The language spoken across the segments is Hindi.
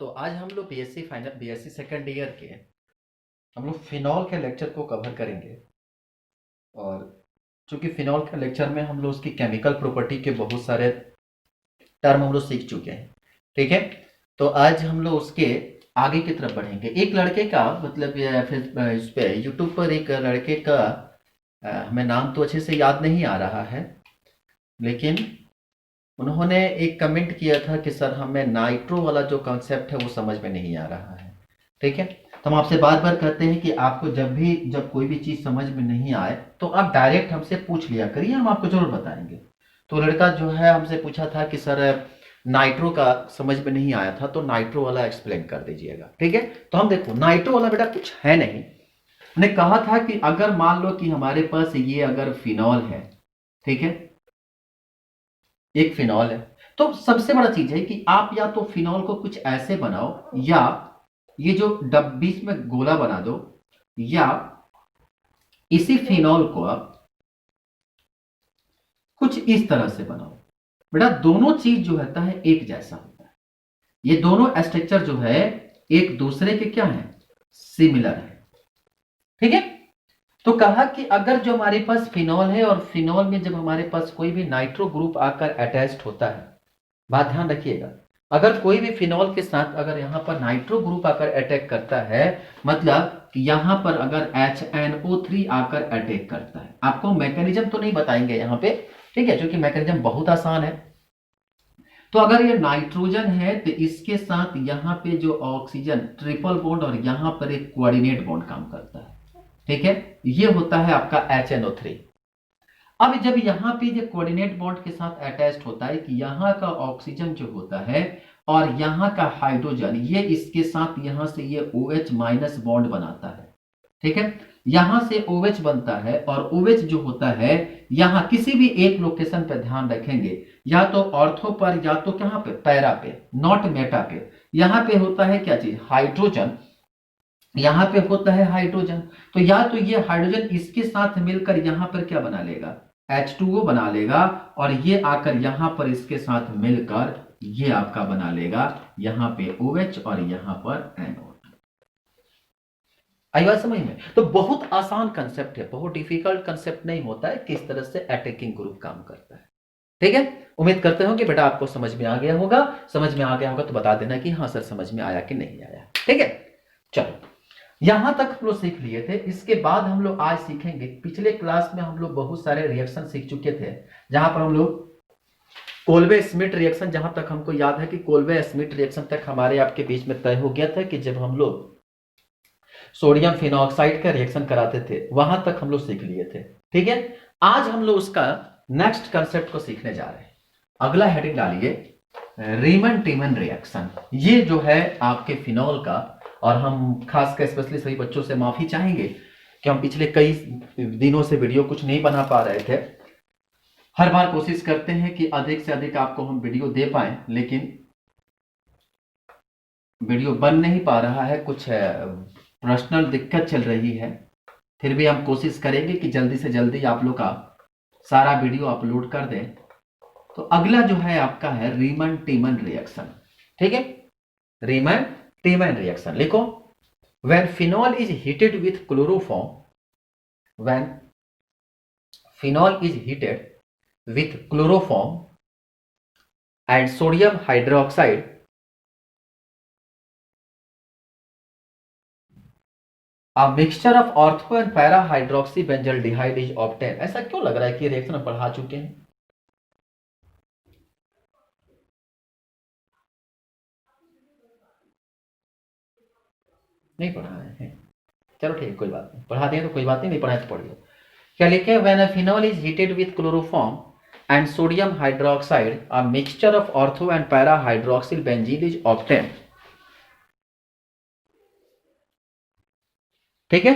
तो आज हम लोग BSc final BSc second year के हम लोग फिनॉल के लेक्चर को कवर करेंगे। और चूंकि फिनॉल के लेक्चर में हम लोग उसकी केमिकल प्रॉपर्टी के बहुत सारे टर्म हम लोग सीख चुके हैं। ठीक है, तो आज हम लोग उसके आगे की तरफ बढ़ेंगे। एक लड़के का मतलब फिर इस पे यूट्यूब पर एक लड़के का हमें नाम तो अच्छे से याद नहीं आ रहा है, लेकिन उन्होंने एक कमेंट किया था कि सर हमें नाइट्रो वाला जो कॉन्सेप्ट है वो समझ में नहीं आ रहा है। ठीक है, तो हम आपसे बार बार कहते हैं कि आपको जब कोई भी चीज़ समझ में नहीं आए तो आप डायरेक्ट हमसे पूछ लिया करिए, हम आपको जरूर बताएंगे। तो लड़का जो है हमसे पूछा था कि सर नाइट्रो का समझ में नहीं आया था, तो नाइट्रो वाला एक्सप्लेन कर दीजिएगा। ठीक है, तो हम देखो नाइट्रो वाला बेटा कुछ है नहीं। हमने कहा था कि अगर मान लो कि हमारे पास ये अगर फिनॉल है, ठीक है, एक फिनॉल है, तो सबसे बड़ा चीज है कि आप या तो फिनॉल को कुछ ऐसे बनाओ, या ये जो बीच में गोला बना दो, या इसी फिनॉल को आप कुछ इस तरह से बनाओ। बेटा दोनों चीज जो होता है एक जैसा होता है, ये दोनों स्ट्रक्चर जो है एक दूसरे के क्या है, सिमिलर है। ठीक है, तो कहा कि अगर जो हमारे पास फिनॉल है और फिनॉल में जब हमारे पास कोई भी नाइट्रो ग्रुप आकर अटैच्ड होता है, बात ध्यान रखिएगा, अगर कोई भी फिनॉल के साथ अगर यहां पर नाइट्रो ग्रुप आकर अटैक करता है, मतलब कि यहां पर अगर HNO3 आकर अटैक करता है, आपको मैकेनिज्म तो नहीं बताएंगे यहां पे, ठीक है, क्योंकि मैकेनिज्म बहुत आसान है। तो अगर ये नाइट्रोजन है तो इसके साथ यहां पे जो ऑक्सीजन ट्रिपल बॉन्ड और यहां पर एक कोऑर्डिनेट बॉन्ड काम करता है। ठीक है, ये होता है आपका HNO3। अब जब यहां पे ये कोऑर्डिनेट बॉन्ड के साथ अटैच्ड होता है कि यहां का ऑक्सीजन जो होता है और यहां का हाइड्रोजन, ये इसके साथ यहां से ये OH माइनस बॉन्ड बनाता है। ठीक है, यहां से OH बनता है और OH जो होता है यहां किसी भी एक लोकेशन पर ध्यान रखेंगे, या तो ऑर्थो पर या तो कहां पे, पैरा पे, नॉट मेटा पे। यहां पे होता है क्या चीज, हाइड्रोजन, यहां पे होता है हाइड्रोजन। तो या तो ये हाइड्रोजन इसके साथ मिलकर यहां पर क्या बना लेगा, H2O बना लेगा, और ये आकर यहां पर इसके साथ मिलकर ये आपका बना लेगा यहां पे OH और यहां पर NO। आई बात समझ में? तो बहुत आसान कंसेप्ट है, बहुत डिफिकल्ट कंसेप्ट नहीं होता है किस तरह से अटैकिंग ग्रुप काम करता है। ठीक है, उम्मीद करते हो कि बेटा आपको समझ में आ गया होगा। समझ में आ गया होगा तो बता देना कि हाँ सर समझ में आया कि नहीं आया। ठीक है, चलो यहां तक हम लोग सीख लिए थे। इसके बाद हम लोग आज सीखेंगे, पिछले क्लास में हम लोग बहुत सारे रिएक्शन सीख चुके थे, जहां पर हम लोग कोल्बे स्मिट रिएक्शन, जहां तक हमको याद है कि कोल्बे स्मिट रिएक्शन तक हमारे आपके बीच में तय हो गया था कि जब हम लोग सोडियम फिनॉक्साइड का रिएक्शन कराते थे, वहां तक हम लोग सीख लिए थे। ठीक है, आज हम लोग उसका नेक्स्ट कंसेप्ट को सीखने जा रहे हैं। अगला हेडिंग डालिए, रीमन टीमन रिएक्शन। ये जो है आपके फिनॉल का, और हम खासकर स्पेशली सभी बच्चों से माफी चाहेंगे कि हम पिछले कई दिनों से वीडियो कुछ नहीं बना पा रहे थे। हर बार कोशिश करते हैं कि अधिक से अधिक आपको हम वीडियो दे पाए, लेकिन वीडियो बन नहीं पा रहा है, कुछ पर्सनल दिक्कत चल रही है। फिर भी हम कोशिश करेंगे कि जल्दी से जल्दी आप लोग का सारा वीडियो अपलोड कर दें। तो अगला जो है आपका है रीमन टीमन रिएक्शन। ठीक है, रीमन टीमन रिएक्शन लिखो। when phenol is heated with chloroform, when phenol is heated with chloroform and sodium hydroxide, a mixture of ortho and para hydroxybenzaldehyde is obtained। ऐसा क्यों लग रहा है कि रिएक्शन पढ़ा चुके हैं? नहीं पढ़ा है, चलो ठीक है, कोई बात नहीं, पढ़ा दिया तो कोई बात नहीं, नहीं पढ़ाया तो पढ़ लो। क्या लिखे, when a phenol is heated with chloroform and sodium hydroxide, a mixture of ortho and para hydroxyl benzene is obtained. ठीक है,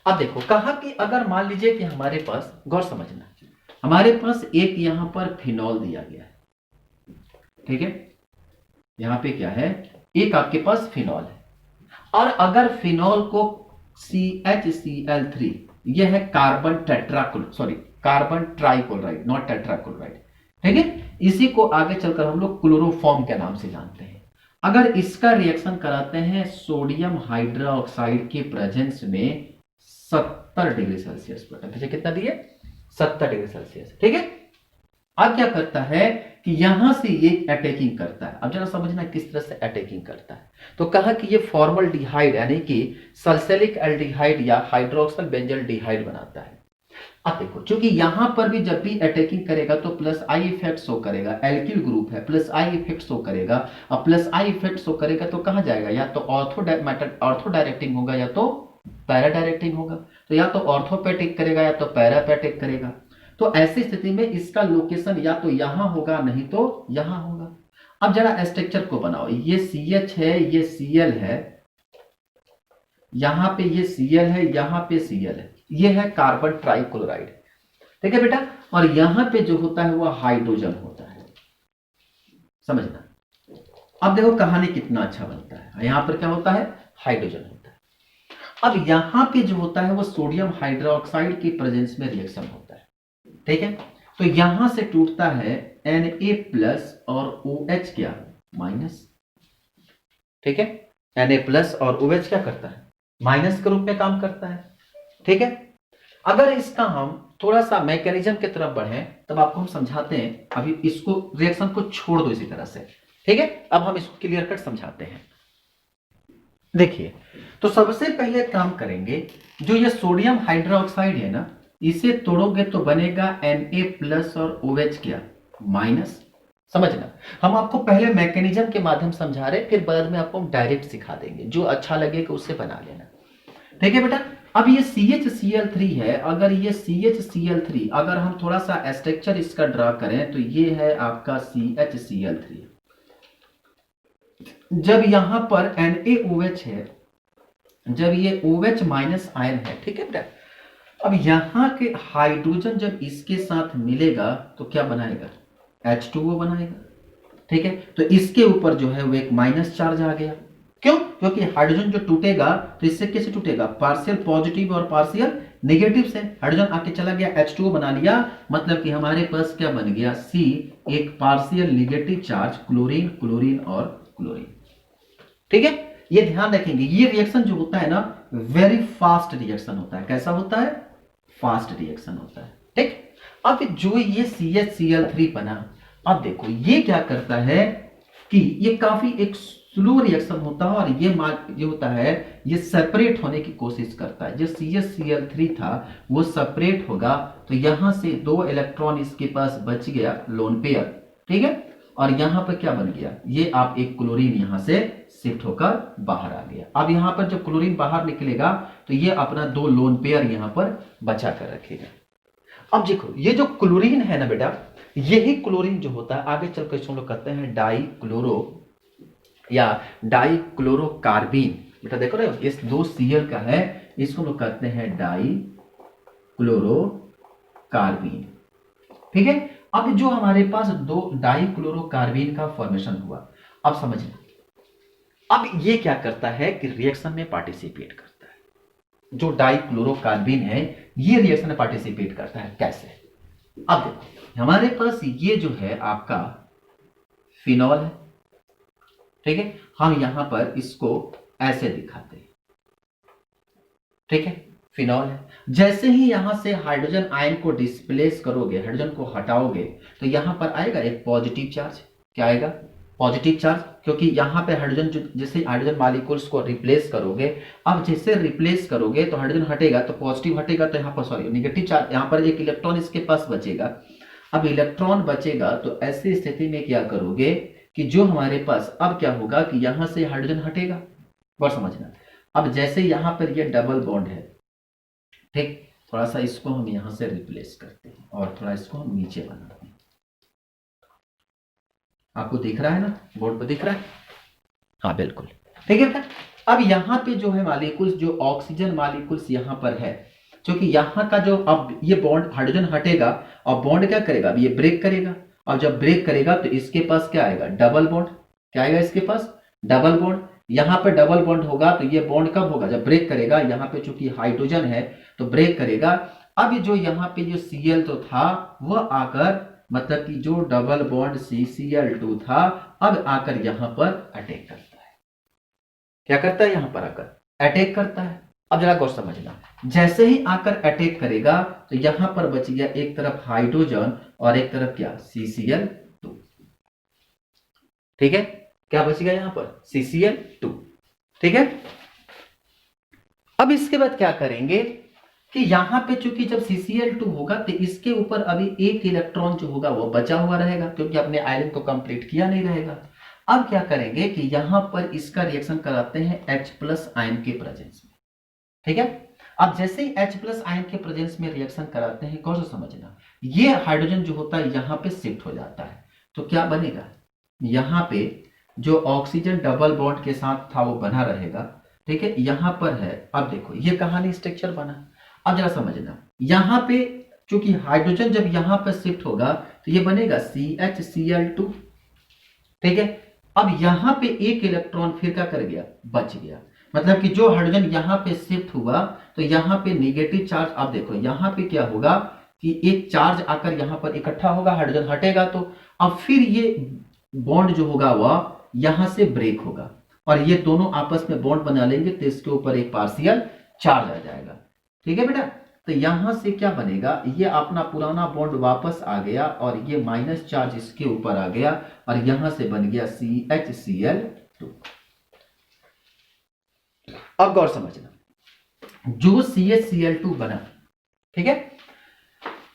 अब देखो कहा कि अगर मान लीजिए कि हमारे पास, गौर समझना, हमारे पास एक यहां पर फिनॉल दिया गया है। ठीक है, यहां पे क्या है, एक आपके पास फिनॉल है, और अगर फिनॉल को CHCl3, यह है carbon carbon trichloride, not tetrachloride. ठीक है, इसी को आगे चलकर हम लोग क्लोरोफॉर्म के नाम से जानते हैं। अगर इसका रिएक्शन कराते हैं सोडियम हाइड्रोक्साइड के प्रेजेंस में 70 डिग्री सेल्सियस पर, टेम्परेचर कितना दिए 70 डिग्री सेल्सियस, ठीक है। अब क्या करता है कि यहां से ये अटैकिंग करता है। अब जरा समझना किस तरह से अटैकिंग करता है। तो कहा कि ये फॉर्मल्डिहाइड यानी कि सल्फ्यूरिक एल्डिहाइड या हाइड्रोक्सिल बेंजल डिहाइड बनाता है। अब देखो चूंकि यहां पर भी जब भी अटैकिंग करेगा तो प्लस आई इफेक्ट शो करेगा, एल्किल ग्रुप है, प्लस आई इफेक्ट शो करेगा। अब प्लस आई इफेक्ट शो करेगा तो कहां जाएगा, या तो ऑर्थो डायरेक्टिंग होगा या तो पैरा डायरेक्टिंग होगा। तो या तो ऑर्थोपेटिक करेगा या तो पैरापेटिक करेगा। तो ऐसी स्थिति में इसका लोकेशन या तो यहां होगा नहीं तो यहां होगा। अब जरा स्ट्रक्चर को बनाओ, ये CH है, ये Cl है, यहां पे ये Cl है, यहां पे Cl है, ये है कार्बन ट्राइक्लोराइड, ठीक है बेटा। और यहां पे जो होता है वो हाइड्रोजन होता है, समझना। अब देखो कहानी कितना अच्छा बनता है। यहां पर क्या होता है, हाइड्रोजन होता है। अब यहां पे जो होता है वो सोडियम हाइड्रोक्साइड की प्रेजेंस में रिएक्शन होता है, ठीक है। तो यहां से टूटता है Na+ और OH क्या माइनस, ठीक है। Na+ और OH क्या करता है, माइनस के रूप में काम करता है, ठीक है। अगर इसका हम थोड़ा सा मैकेनिज्म की तरफ बढ़े तब आपको हम समझाते हैं। अभी इसको रिएक्शन को छोड़ दो इसी तरह से, ठीक है। अब हम इसको क्लियर कट समझाते हैं। देखिए, तो सबसे पहले काम करेंगे, जो ये सोडियम हाइड्रोक्साइड है ना, इसे तोड़ोगे तो बनेगा Na+ और OH क्या माइनस। समझना, हम आपको पहले मैकेनिज्म के माध्यम समझा रहे, फिर बाद में आपको हम डायरेक्ट सिखा देंगे, जो अच्छा लगेगा उससे बना लेना, ठीक है बेटा। अब ये CHCl3 है, अगर ये CHCl3 अगर हम थोड़ा सा स्ट्रक्चर इसका ड्रा करें तो ये है आपका CHCl3। जब यहां पर NaOH है, जब ये OH माइनस आयन है, ठीक है बेटा। अब यहां के हाइड्रोजन जब इसके साथ मिलेगा तो क्या बनाएगा, H2O बनाएगा, ठीक है। तो इसके ऊपर जो है वो एक माइनस चार्ज आ गया। क्यों, क्योंकि हाइड्रोजन जो टूटेगा तो इससे कैसे टूटेगा, पार्शियल पॉजिटिव और पार्शियल नेगेटिव से। हाइड्रोजन आके चला गया, H2O बना लिया, मतलब कि हमारे पास क्या बन गया, C, एक partial negative charge, chlorine chlorine और क्लोरीन, ठीक है। ये ध्यान रखेंगे, ये रिएक्शन जो होता है ना वेरी फास्ट रिएक्शन होता है। कैसा होता है, फास्ट रिएक्शन होता है, ठीक। अब जो ये CHCl3 बना, अब देखो ये क्या करता है कि ये काफी एक स्लो रिएक्शन होता है और ये होता है, ये सेपरेट होने की कोशिश करता है। जो CHCl3 था वो सेपरेट होगा तो यहां से 2 इलेक्ट्रॉन इसके पास बच गया, लोन पेयर, ठीक है। और यहां पर क्या बन गया, ये आप एक क्लोरीन यहां से शिफ्ट होकर बाहर आ गया। अब यहां पर जब क्लोरीन बाहर निकलेगा तो ये अपना 2 लोन पेयर यहां पर बचा कर रखेगा। अब देखो ये जो क्लोरीन है ना बेटा, यही क्लोरीन जो होता है आगे चलकर इसको हम लोग कहते हैं डाइक्लोरो या डाइक्लोरोकार्बीन। बेटा देखो ना, इस 2 Cl का है, इसको हम लोग कहते हैं डाइक्लोरोकार्बीन, ठीक है। अब जो हमारे पास 2 डाइक्लोरोकार्बीन का फॉर्मेशन हुआ, अब समझना, अब ये क्या करता है कि रिएक्शन में पार्टिसिपेट करता है। जो डाइक्लोरोकार्बीन है ये रिएक्शन में पार्टिसिपेट करता है, कैसे। अब देखो हमारे पास ये जो है आपका फिनॉल है, ठीक है। हम यहां पर इसको ऐसे दिखाते हैं, ठीक है, फिनॉल है। जैसे ही यहां से हाइड्रोजन आयन को डिस्प्लेस करोगे, हाइड्रोजन को हटाओगे तो यहां पर आएगा एक पॉजिटिव चार्ज। क्या आएगा, पॉजिटिव चार्ज, क्योंकि यहां पे हाइड्रोजन जैसे हाइड्रोजन मॉलिक्यूल्स को रिप्लेस करोगे, अब जैसे रिप्लेस करोगे तो हाइड्रोजन हटेगा तो पॉजिटिव हटेगा, तो यहां पर सॉरी नेगेटिव चार्ज, यहां पर एक इलेक्ट्रॉन इसके पास बचेगा। अब इलेक्ट्रॉन बचेगा तो ऐसी स्थिति में क्या करोगे कि जो हमारे पास अब क्या होगा कि यहां से हाइड्रोजन हटेगा, और समझना। अब जैसे यहां पर ये डबल बॉन्ड है, ठीक, थोड़ा सा इसको हम यहां से रिप्लेस करते हैं और थोड़ा इसको हम नीचे बनाते हैं। आपको दिख रहा है ना, बोर्ड पर दिख रहा है, हाँ बिल्कुल, ठीक है बेटा। अब यहां पे जो है मॉलिक्यूल्स, जो ऑक्सीजन मॉलिक्यूल्स यहां पर है, क्योंकि यहां का जो अब ये बॉन्ड हाइड्रोजन हटेगा और बॉन्ड क्या करेगा, अब ये ब्रेक करेगा, और जब ब्रेक करेगा तो इसके पास क्या आएगा, डबल बॉन्ड। क्या आएगा इसके पास, डबल बॉन्ड। यहां पे डबल बॉन्ड होगा तो ये बॉन्ड कब होगा, जब ब्रेक करेगा। यहां पे चूंकि हाइड्रोजन है तो ब्रेक करेगा। अब जो यहां पे जो Cl तो था वह आकर, मतलब कि जो डबल बॉन्ड CCl2 था अब आकर यहां पर अटैक करता है। क्या करता है, यहां पर आकर अटैक करता है। अब जरा गौर समझना, जैसे ही आकर अटैक करेगा तो यहां पर बच गया एक तरफ हाइड्रोजन और एक तरफ क्या, CCl2। ठीक है, क्या बच गया यहां पर, CCl2। ठीक है, अब इसके बाद क्या करेंगे कि यहां पे चूंकि जब CCl2 होगा तो इसके ऊपर अभी एक इलेक्ट्रॉन जो होगा वो बचा हुआ रहेगा, क्योंकि अपने आयरन को कंप्लीट किया नहीं रहेगा। अब क्या करेंगे कि यहां पर इसका रिएक्शन कराते हैं H+ आयन के प्रेजेंस में। ठीक है, अब जैसे ही H+ आयन के प्रेजेंस में रिएक्शन कराते हैं, कौन सा समझना, ये हाइड्रोजन जो होता है यहां पे शिफ्ट हो जाता है। तो क्या बनेगा, यहां पे जो ऑक्सीजन डबल बॉन्ड के साथ था वो बना रहेगा। ठीक है, यहां पर है, अब देखो ये कहानी स्ट्रक्चर बना। अब जरा समझना, यहां पे चूंकि हाइड्रोजन जब यहां पर शिफ्ट होगा तो ये बनेगा CHCl2। ठीक है, अब यहां पे एक इलेक्ट्रॉन फिर क्या कर गया, बच गया। मतलब कि जो हाइड्रोजन यहां पे शिफ्ट हुआ तो यहां पे नेगेटिव चार्ज, अब देखो यहां पे क्या होगा कि एक चार्ज आकर यहां पर इकट्ठा होगा, हाइड्रोजन हटेगा तो अब फिर ये बॉन्ड जो होगा वह यहां से ब्रेक होगा और ये दोनों आपस में बॉन्ड बना लेंगे तो इसके ऊपर एक पार्शियल चार्ज आ जाएगा। ठीक है बेटा, तो यहां से क्या बनेगा, ये अपना पुराना बॉन्ड वापस आ गया और ये माइनस चार्ज इसके ऊपर आ गया और यहां से बन गया CHCl2। अब गौर समझना, जो CHCl2 बना, ठीक है,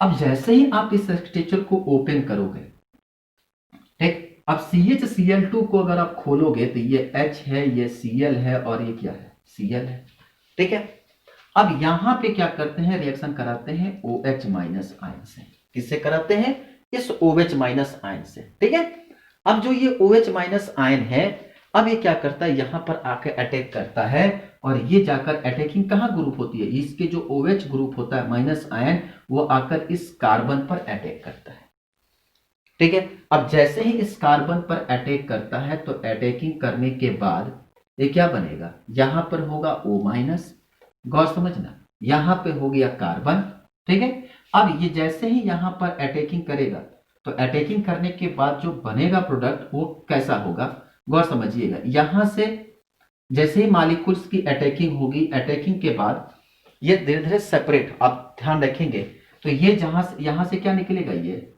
अब जैसे ही आप इस स्ट्रक्चर को ओपन करोगे, ठीक, अब CHCl2 को अगर आप खोलोगे तो ये H है, ये Cl है और ये क्या है, Cl है। ठीक है, अब यहां पे क्या करते हैं, रिएक्शन कराते हैं OH- आयन से। किससे कराते हैं, इस OH- आयन से। ठीक है, अब जो ये OH- आयन है, अब ये क्या करता है, यहां पर आकर अटैक करता है और ये जाकर अटैकिंग कहां ग्रुप होती है, इसके जो OH ग्रुप होता है माइनस आयन, वो आकर इस कार्बन पर अटैक करता है। ठीक है, अब जैसे ही इस कार्बन पर अटैक करता है तो अटैकिंग करने के बाद ये क्या बनेगा, यहां पर होगा O-। गौर समझना, यहां पे हो गया कार्बन। ठीक है, अब ये जैसे ही यहां पर अटैकिंग करेगा तो अटैकिंग करने के बाद जो बनेगा प्रोडक्ट वो कैसा होगा, गौर समझिएगा। यहां से जैसे ही मॉलिक्यूल्स की अटैकिंग होगी, अटैकिंग के बाद ये धीरे धीरे सेपरेट, आप ध्यान रखेंगे तो ये यहां से क्या निकलेगा, ये,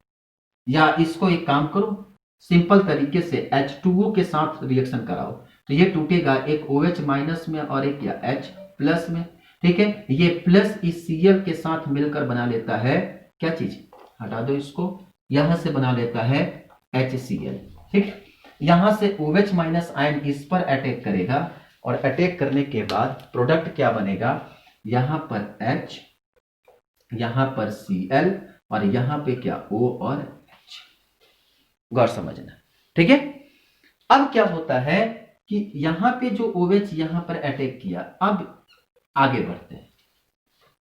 या इसको एक काम करो, सिंपल तरीके से H2O के साथ रिएक्शन कराओ तो ये टूटेगा, एक OH- में और एक या H+ में। ठीक है, ये प्लस इस Cl के साथ मिलकर बना लेता है क्या चीज, हटा दो इसको, यहां से बना लेता है HCl। ठीक, यहां से OH- आयन इस पर अटैक करेगा और अटैक करने के बाद प्रोडक्ट क्या बनेगा, यहां पर H, यहां पर Cl और यहां पे क्या O और H। गौर समझना। ठीक है, अब क्या होता है कि यहां पे जो OH यहां पर अटैक किया, अब आगे बढ़ते हैं।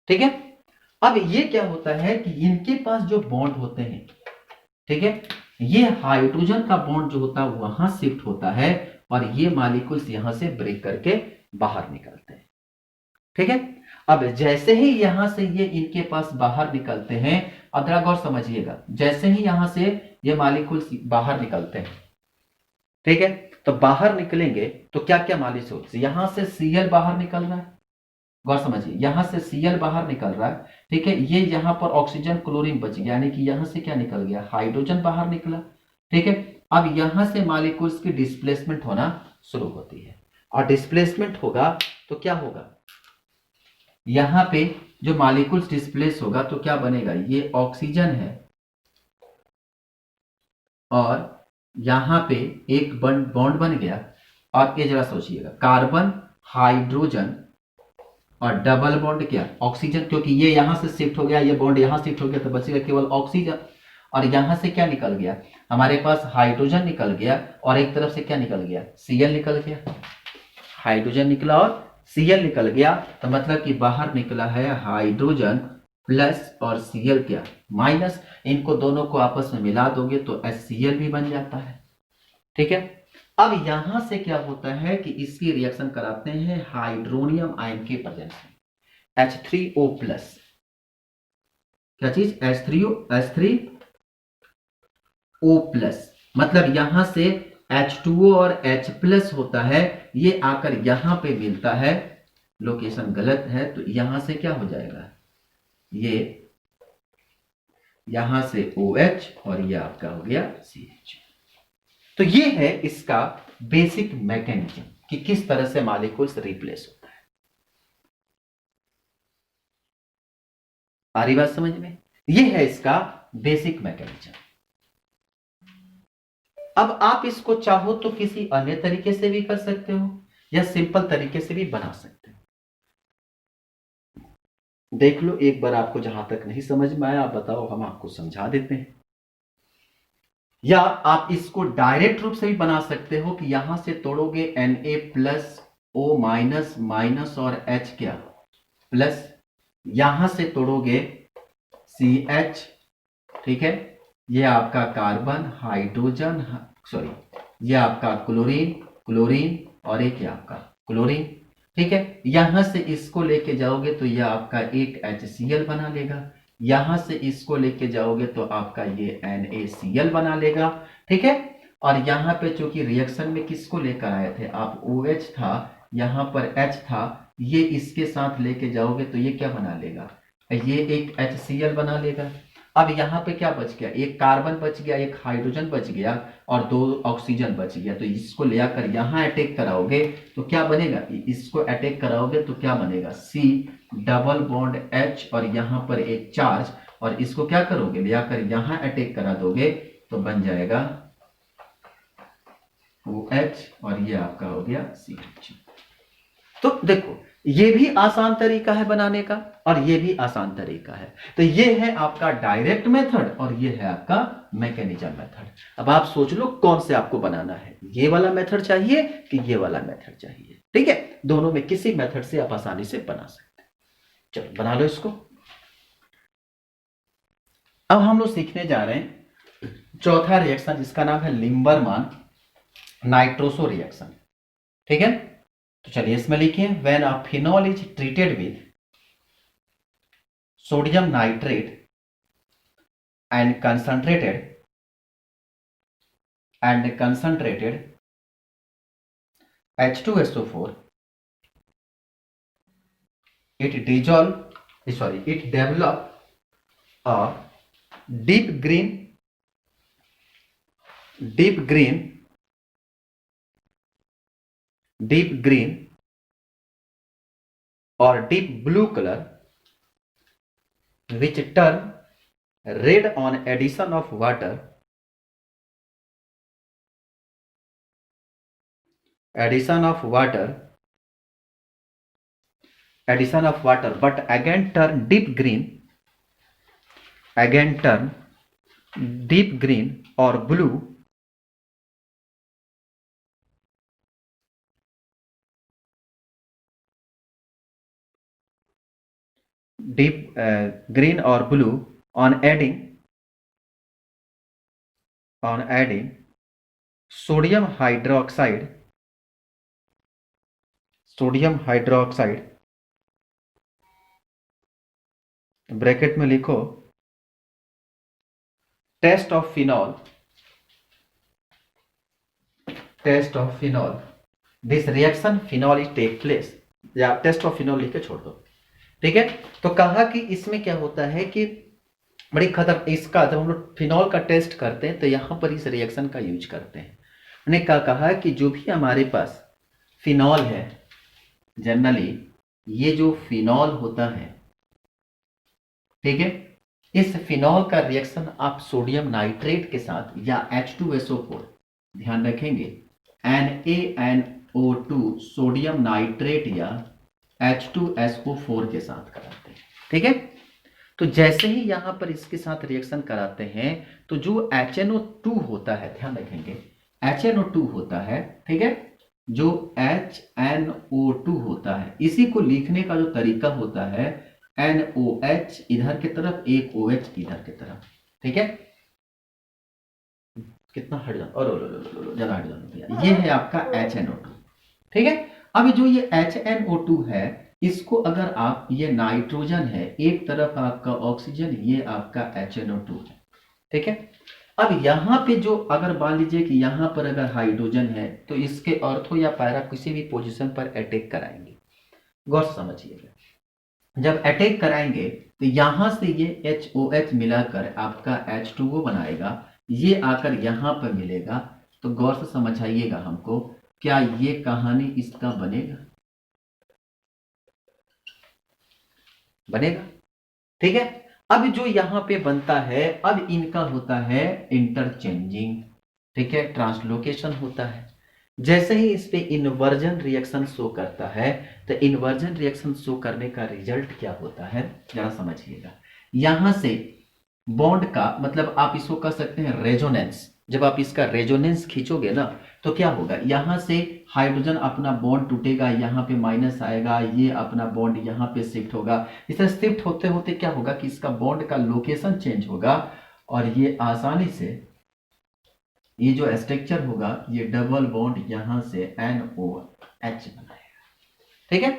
ठीक है, अब ये क्या होता है कि इनके पास जो बॉन्ड होते हैं, ठीक है, ये हाइड्रोजन का बॉन्ड जो होता है वहां शिफ्ट होता है और ये मॉलिक्यूल्स यहां से ब्रेक करके बाहर निकलते हैं। ठीक है, अब जैसे ही यहां से ये इनके पास बाहर निकलते हैं, अब जरा गौर समझिएगा, जैसे ही यहां से ये मॉलिक्यूल्स बाहर निकलते हैं, ठीक है, तो बाहर निकलेंगे तो क्या क्या मॉलिक्यूल्स, यहां से Cl बाहर निकल रहा है, गौर समझिए, यहां से Cl बाहर निकल रहा है। ठीक है, ये यहां पर ऑक्सीजन क्लोरीन बच गया, यानी कि यहां से क्या निकल गया, हाइड्रोजन बाहर निकला। ठीक है, अब यहां से मॉलिक्यूल्स की डिस्प्लेसमेंट होना शुरू होती है और डिस्प्लेसमेंट होगा तो क्या होगा, यहां पे जो मॉलिक्यूल्स डिस्प्लेस होगा तो क्या बनेगा, ये ऑक्सीजन है और यहां पे एक बॉन्ड बन गया और ये जरा सोचिएगा, कार्बन, हाइड्रोजन और डबल बॉन्ड क्या, ऑक्सीजन, क्योंकि ये यहां से शिफ्ट हो गया, ये बॉन्ड यहां शिफ्ट हो गया तो बचेगा केवल ऑक्सीजन। और यहां से क्या निकल गया, हमारे पास हाइड्रोजन निकल गया और एक तरफ से क्या निकल गया, Cl निकल गया। हाइड्रोजन निकला और Cl निकल गया तो मतलब कि बाहर निकला है हाइड्रोजन प्लस और Cl क्या, माइनस। इनको दोनों को आपस में मिला दोगे तो HCl भी बन जाता है। ठीक है, अब यहां से क्या होता है कि इसकी रिएक्शन कराते हैं हाइड्रोनियम आयन के प्रेजेंस में, H3O+। क्या चीज, H3O, H3O+, मतलब यहां से H2O और H प्लस होता है, ये आकर यहां पे मिलता है, लोकेशन गलत है तो यहां से क्या हो जाएगा, ये यहां से OH और ये आपका हो गया CH। तो ये है इसका बेसिक मैकेनिज्म कि किस तरह से मॉलिक्यूल्स रिप्लेस होता है। आ रही बात समझ में? ये है इसका बेसिक मैकेनिज्म। अब आप इसको चाहो तो किसी अन्य तरीके से भी कर सकते हो या सिंपल तरीके से भी बना सकते हो। देख लो एक बार, आपको जहां तक नहीं समझ में आया आप बताओ, हम आपको समझा देते हैं। या आप इसको डायरेक्ट रूप से भी बना सकते हो कि यहां से तोड़ोगे Na plus O minus minus और H क्या प्लस, यहां से तोड़ोगे CH, ठीक है, ये आपका कार्बन हाइड्रोजन, सॉरी ये आपका क्लोरीन क्लोरीन और एक ये आपका क्लोरीन, ठीक है। यहां से इसको लेके जाओगे तो ये आपका एक HCl बना लेगा, यहां से इसको लेके जाओगे तो आपका ये NaCl बना लेगा, ठीक है। और यहां पे चूंकि रिएक्शन में किसको लेकर आए थे आप, OH था, यहां पर H था, ये इसके साथ लेके जाओगे तो ये क्या बना लेगा, ये एक HCl बना लेगा। अब यहाँ पे क्या बच गया, एक कार्बन बच गया, एक हाइड्रोजन बच गया और 2 ऑक्सीजन बच गया। तो इसको ले आकर यहाँ अटैक कराओगे तो क्या बनेगा, इसको अटैक कराओगे तो क्या बनेगा, C डबल बॉन्ड H और यहाँ पर एक चार्ज, और इसको क्या करोगे, ले आकर यहाँ अटैक करा दोगे तो बन जाएगा OH और ये आपका हो गया CH। तो देखो ये भी आसान तरीका है बनाने का और ये भी आसान तरीका है। तो ये है आपका डायरेक्ट मेथड और ये है आपका मैकेनिज्म मेथड। अब आप सोच लो कौन से आपको बनाना है, ये वाला मेथड चाहिए कि ये वाला मेथड चाहिए, ठीक है। दोनों में किसी मेथड से आप आसानी से बना सकते हैं। चलो बना लो इसको। अब हम लोग सीखने जा रहे हैं चौथा रिएक्शन जिसका नाम है लिम्बरमान नाइट्रोसो रिएक्शन, ठीक है। तो चलिए इसमें लिखिए, when a phenol is treated with sodium nitrate and concentrated H2SO4, it develop a deep green or deep blue color which turn red on addition of water but again turn deep green or blue green or blue on adding sodium hydroxide bracket में लिखो test of phenol this reaction phenol is take place, या टेस्ट ऑफ फिनॉल लिख के छोड़ दो, ठीक है। तो कहा कि इसमें क्या होता है कि बड़ी खतर इसका जब हम लोग फिनॉल का टेस्ट करते हैं तो यहां पर इस रिएक्शन का यूज करते हैं। मैंने कहा कि जो भी हमारे पास फिनॉल है, जनरली ये जो फिनॉल होता है, ठीक है, इस फिनॉल का रिएक्शन आप सोडियम नाइट्रेट के साथ या H2SO4, ध्यान रखेंगे NaNO2 सोडियम नाइट्रेट या H2SO4 के साथ कराते हैं, ठीक है। तो जैसे ही यहां पर इसके साथ रिएक्शन कराते हैं तो जो HNO2 होता है, ध्यान रखेंगे HNO2 होता है, ठीक है, जो HNO2 होता है, इसी को लिखने का जो तरीका होता है NOH इधर की तरफ, एक OH इधर की तरफ, ठीक है। कितना हट जाओ और ज्यादा हट जाओ, ये है आपका HNO2, ठीक है। अब जो ये HNO2 है, इसको अगर आप, ये नाइट्रोजन है, एक तरफ आपका ऑक्सीजन, ये आपका HNO2 है, ठीक है। अब यहाँ पे जो अगर मान लीजिए कि यहाँ पर अगर हाइड्रोजन है तो इसके ऑर्थो या पैरा किसी भी पोजीशन पर अटैक कराएंगे। गौर से समझिएगा, जब अटैक कराएंगे तो यहां से ये HOH मिलाकर आपका H2O बनाएगा, ये आकर यहां पर मिलेगा। तो गौर से समझाइएगा हमको, क्या ये कहानी इसका बनेगा? बनेगा, ठीक है। अब जो यहां पे बनता है, अब इनका होता है इंटरचेंजिंग, ठीक है, ट्रांसलोकेशन होता है। जैसे ही इस पे इन्वर्जन रिएक्शन शो करता है, तो इन्वर्जन रिएक्शन शो करने का रिजल्ट क्या होता है जरा समझिएगा। यहां से बॉन्ड का मतलब आप इसको कह सकते हैं रेजोनेंस। जब आप इसका रेजोनेंस खींचोगे ना तो क्या होगा, यहां से हाइड्रोजन अपना बॉन्ड टूटेगा, यहां पे माइनस आएगा, ये अपना बॉन्ड यहां पे शिफ्ट होगा। इस तरह शिफ्ट होते होते क्या होगा कि इसका बॉन्ड का लोकेशन चेंज होगा और ये आसानी से ये जो स्ट्रक्चर होगा ये डबल बॉन्ड यहां से NOH बनाएगा, ठीक है।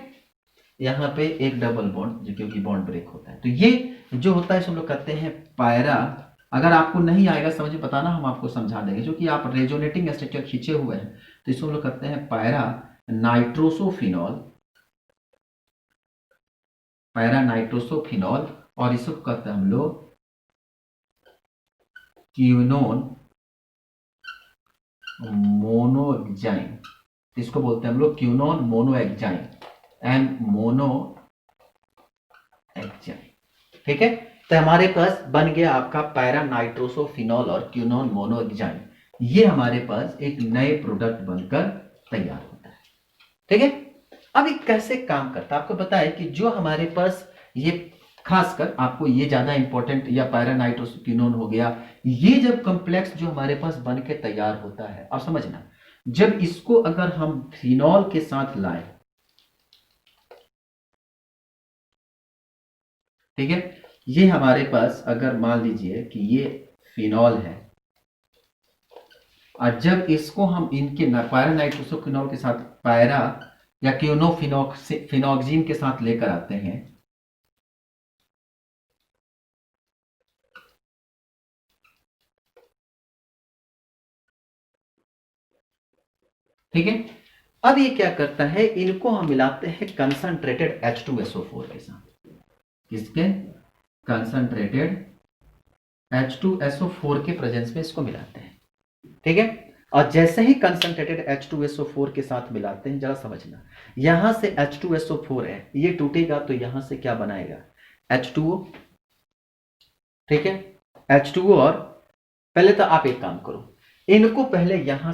यहां पे एक डबल बॉन्ड क्योंकि बॉन्ड ब्रेक होता है। तो ये जो होता है हम लोग कहते हैं पैरा। अगर आपको नहीं आएगा समझ में बताना, हम आपको समझा देंगे। जो कि आप रेजोनेटिंग स्ट्रक्चर खींचे हुए हैं तो इसको हम लोग कहते हैं पैरा नाइट्रोसोफिनॉल, पैरा नाइट्रोसोफिनॉल। और इसको कहते हैं हम लोग क्यूनोन मोनोएक्साइन। इसको बोलते हैं हम लोग क्यूनोन मोनोएक्साइन एंड मोनोएक्साइन, ठीक है। तो हमारे पास बन गया आपका पैरा नाइट्रोसोफिनॉल और क्यूनोन मोनोएक्साइन। ये हमारे पास एक नए प्रोडक्ट बनकर तैयार होता है, ठीक है। अब ये कैसे काम करता है आपको पता है कि जो हमारे पास ये खासकर आपको ये ज्यादा इंपॉर्टेंट, या पैरा नाइट्रोसोफिनोन हो गया, ये जब कॉम्प्लेक्स जो हमारे पास बन के तैयार होता है, अब समझना, जब इसको अगर हम फिनॉल के साथ लाए, ठीक है, ये हमारे पास अगर मान लीजिए कि ये फिनॉल है और जब इसको हम इनके पैरा नाइट्रोसोफिनॉल के साथ पैरा या क्यूनोफिनॉक्सिन के साथ लेकर आते हैं, ठीक है। अब ये क्या करता है, इनको हम मिलाते हैं कंसंट्रेटेड H2SO4 के साथ। किसके? कंसंट्रेटेड H2SO4 के प्रेजेंस में इसको मिलाते हैं, ठीक है। और जैसे ही कंसंट्रेटेड H2SO4 के साथ मिलाते हैं, जरा समझना, यहां से H2SO4 है, ये टूटेगा तो यहां से क्या बनाएगा, H2O, ठीक है, H2O। और पहले तो आप एक काम करो, इनको पहले यहां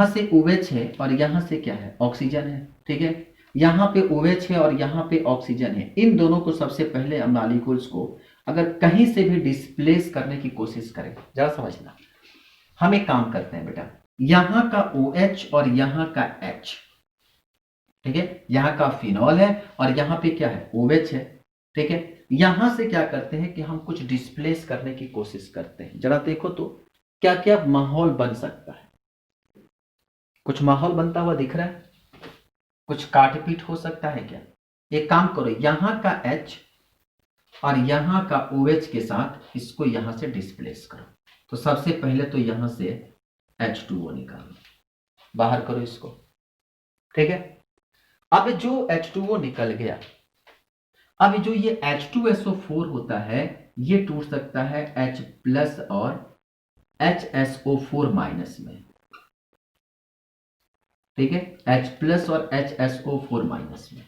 से OH है और यहां से क्या है, ऑक्सीजन है, ठीक है। यहां पे OH है और यहां पे ऑक्सीजन है। इन दोनों को सबसे पहले हम मॉलिक्यूल्स को अगर कहीं से भी डिस्प्लेस करने की कोशिश करें, जरा समझना, हम एक काम करते हैं बेटा, यहां का OH और यहां का H, ठीक है, यहां का फिनॉल है और यहां पे क्या है, OH है, ठीक है। यहां से क्या करते हैं कि हम कुछ डिस्प्लेस करने की कोशिश करते हैं। जरा देखो तो क्या क्या माहौल बन सकता है। कुछ माहौल बनता हुआ दिख रहा है, कुछ काटपीट हो सकता है क्या? एक काम करो, यहां का H और यहां का OH के साथ इसको यहां से डिस्प्लेस करो। तो सबसे पहले तो यहां से H2O निकालो, बाहर करो इसको, ठीक है। अब जो H2O निकल गया, अब जो ये H2SO4 होता है, ये टूट सकता है H प्लस और HSO4 माइनस में, ठीक है, H प्लस और HSO4 माइनस में,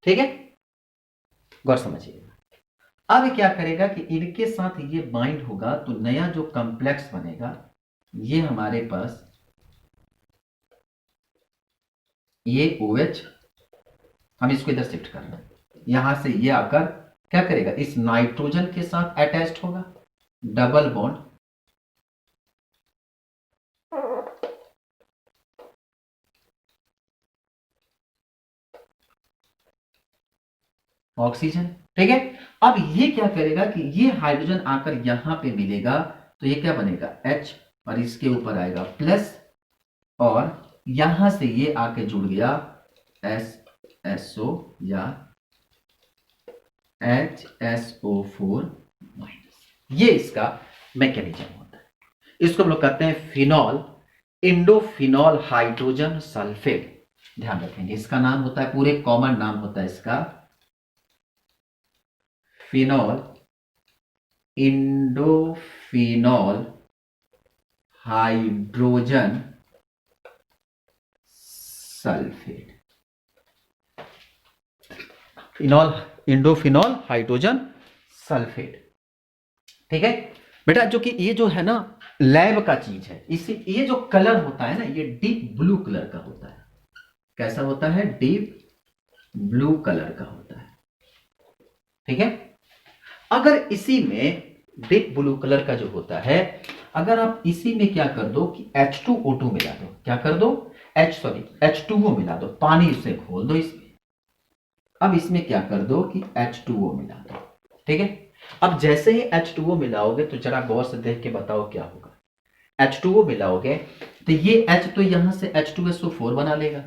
ठीक है। गौर समझिएगा। अब क्या करेगा कि इनके साथ ये बाइंड होगा तो नया जो कॉम्प्लेक्स बनेगा, ये हमारे पास ये OH, हम इसको इधर शिफ्ट कर रहे हैं, यहां से ये आकर क्या करेगा, इस नाइट्रोजन के साथ अटैच्ड होगा, डबल बॉन्ड, ऑक्सीजन, ठीक है। अब ये क्या करेगा कि ये हाइड्रोजन आकर यहां पे मिलेगा तो ये क्या बनेगा, H, और इसके ऊपर आएगा प्लस, और यहां से ये आके जुड़ गया SSO या HSO4 माइनस। ये इसका मैकेनिज्म होता है। इसको हम लोग कहते हैं फिनॉल इंडोफिनॉल हाइड्रोजन सल्फेट। ध्यान रखेंगे, इसका नाम होता है, पूरे कॉमन नाम होता है इसका phenol indophenol hydrogen sulphate. Phenol indophenol hydrogen sulphate. ठीक है बेटा, जो कि ये जो है ना लैब का चीज है, इसी ये जो कलर होता है ना, ये डीप ब्लू कलर का होता है। कैसा होता है? डीप ब्लू कलर का होता है। ठीक है, अगर इसी में डीप ब्लू कलर का जो होता है, अगर आप इसी में क्या कर दो कि H2O2 मिला दो, क्या कर दो? H2O मिला दो, पानी से घोल दो इसमें। अब इसमें क्या कर दो कि H2O मिला दो। ठीक है, अब जैसे ही H2O मिलाओगे तो जरा गौर से देख के बताओ क्या होगा। H2O मिलाओगे तो ये H तो यहां से H2SO4 बना लेगा।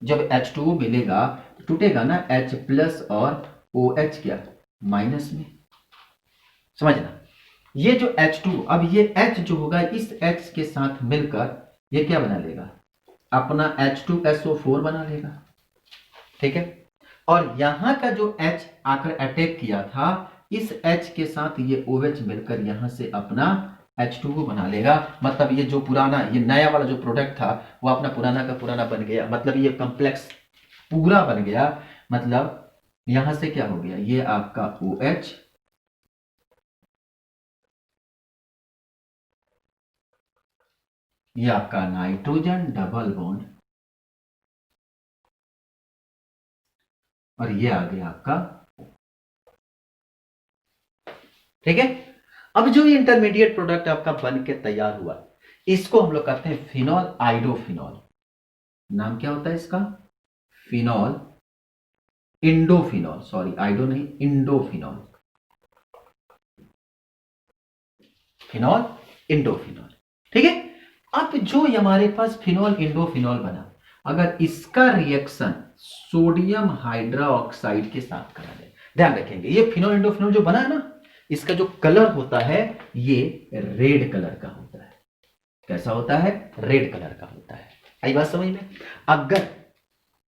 जब H2O मिलेगा तो टूटेगा ना H प्लस और OH क्या माइनस में। समझना, ये जो H2, अब ये H जो होगा इस H के साथ मिलकर ये क्या बना लेगा? अपना H2SO4 बना लेगा। ठीक है, और यहां का जो H आकर अटैक किया था, इस H के साथ ये OH मिलकर यहां से अपना H2O बना लेगा। मतलब ये जो पुराना, ये नया वाला जो प्रोडक्ट था वो अपना पुराना का पुराना बन गया। मतलब ये कॉम्प्लेक्स पूरा बन गया। मतलब यहां से क्या हो गया? ये आपका OH, ये आपका नाइट्रोजन डबल बॉन्ड, और ये आ गया आपका। ठीक है, अब जो इंटरमीडिएट प्रोडक्ट आपका बन के तैयार हुआ, इसको हम लोग कहते हैं फिनॉल आइडोफिनॉल। नाम क्या होता है इसका? फिनॉल इंडोफिनॉल, सॉरी आइडो नहीं, इंडोफिनॉल, फिनॉल इंडोफिनॉल। ठीक है, अब जो हमारे पास फिनॉल इंडोफिनॉल बना, अगर इसका रिएक्शन सोडियम हाइड्रोक्साइड के साथ करा दे, ध्यान रखेंगे ये फिनॉल इंडोफिनॉल जो बना है ना, इसका जो कलर होता है ये रेड कलर का होता है। कैसा होता है? रेड कलर का होता है। आई बात समझ में? अगर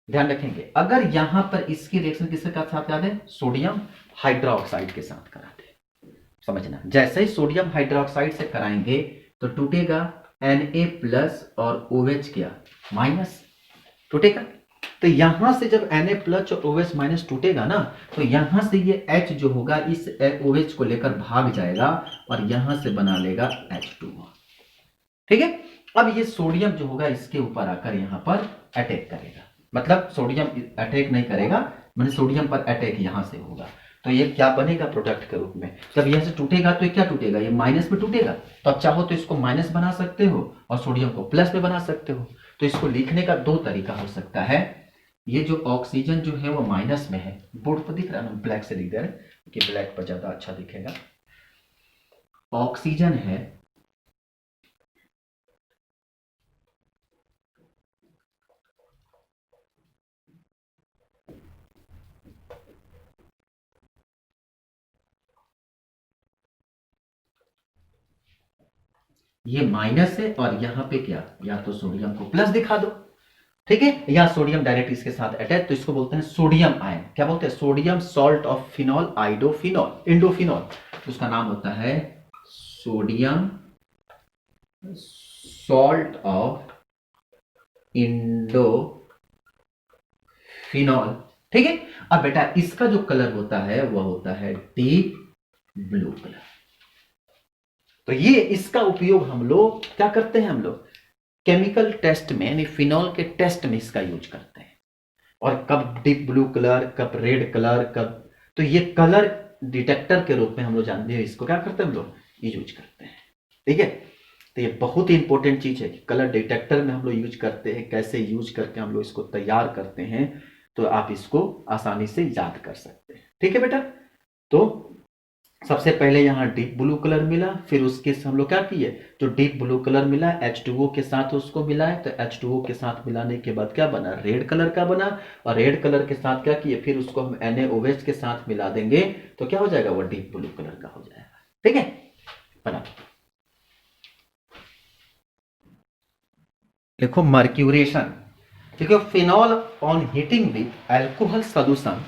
ध्यान रखेंगे, अगर यहां पर इसकी रिएक्शन किसके साथ करा दे? सोडियम हाइड्रोक्साइड के साथ करा दे। समझना, जैसे ही सोडियम हाइड्रोक्साइड से कराएंगे तो टूटेगा Na प्लस और OH क्या माइनस, टूटेगा। तो यहां से जब Na प्लस और OH माइनस टूटेगा ना, तो यहां से ये H जो होगा इस OH को लेकर भाग जाएगा और यहां से बना लेगा H2O। ठीक है, अब ये सोडियम जो होगा इसके ऊपर आकर यहां पर अटैक करेगा। मतलब सोडियम अटैक नहीं करेगा, मतलब सोडियम पर अटैक यहां से होगा। तो ये क्या बनेगा प्रोडक्ट के रूप में? जब यहां से टूटेगा तो ये क्या टूटेगा? ये माइनस में टूटेगा। तो आप चाहो तो इसको माइनस बना सकते हो और सोडियम को प्लस में बना सकते हो। तो इसको लिखने का दो तरीका हो सकता है। ये जो ऑक्सीजन जो है वो माइनस में है, बोर्ड पर दिख रहा है ना, ब्लैक से लिख दे रहे हैं कि ब्लैक पर ज्यादा अच्छा दिखेगा। ऑक्सीजन है ये माइनस है, और यहां पे क्या, या तो सोडियम को प्लस दिखा दो, ठीक है, या सोडियम डायरेक्ट इसके साथ अटैच, तो इसको बोलते हैं सोडियम आयन। क्या बोलते हैं? Sodium salt of phenol iodophenol indophenol. तो उसका नाम होता है सोडियम सॉल्ट ऑफ इंडोफिनॉल। ठीक है, अब बेटा इसका जो कलर होता है वह होता है डीप ब्लू कलर। तो ये इसका उपयोग हम लोग क्या करते हैं? हम लोग केमिकल टेस्ट में, यानी फिनॉल के टेस्ट में इसका यूज करते हैं। और कब डीप ब्लू कलर, कब रेड कलर, कब, तो ये कलर डिटेक्टर के रूप में हम लोग जानते हैं, इसको क्या करते हैं हम लोग यूज करते हैं। ठीक है, तो ये बहुत ही इंपॉर्टेंट चीज है कि कलर डिटेक्टर में हम लोग यूज करते हैं, कैसे यूज करके हम लोग इसको तैयार करते हैं, तो आप इसको आसानी से याद कर सकते हैं। ठीक है बेटा, तो सबसे पहले यहाँ डीप ब्लू कलर मिला, फिर उसके हम लोग क्या किए, जो डीप ब्लू कलर मिला H2O के साथ उसको मिलाए, तो H2O के साथ मिलाने के बाद क्या बना? रेड कलर का बना। और रेड कलर के साथ क्या किए, फिर उसको हम NaOH के साथ मिला देंगे तो क्या हो जाएगा? वो डीप ब्लू कलर का हो जाएगा। ठीक है, बना देखो मर्क्यूरेशन, देखो phenol on heating with alcohol solution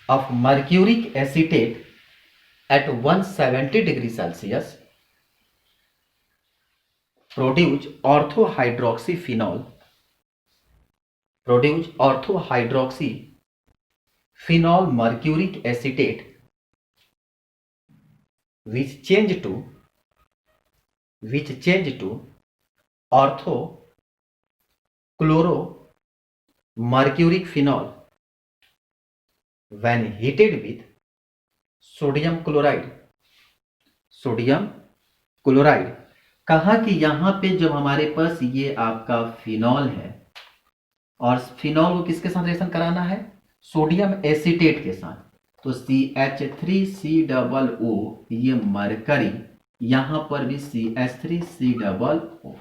of mercuric acetate at 170 degree Celsius produce orthohydroxyphenol mercuric acetate which change to orthochloro mercuric phenol when heated with sodium chloride. कहा कि यहां पे जब हमारे पास ये आपका फिनॉल है और फिनॉल को किसके साथ रिएक्शन कराना है, सोडियम एसीटेट के साथ, तो CH3COO ये मरकरी, यहां पर भी CH3COO।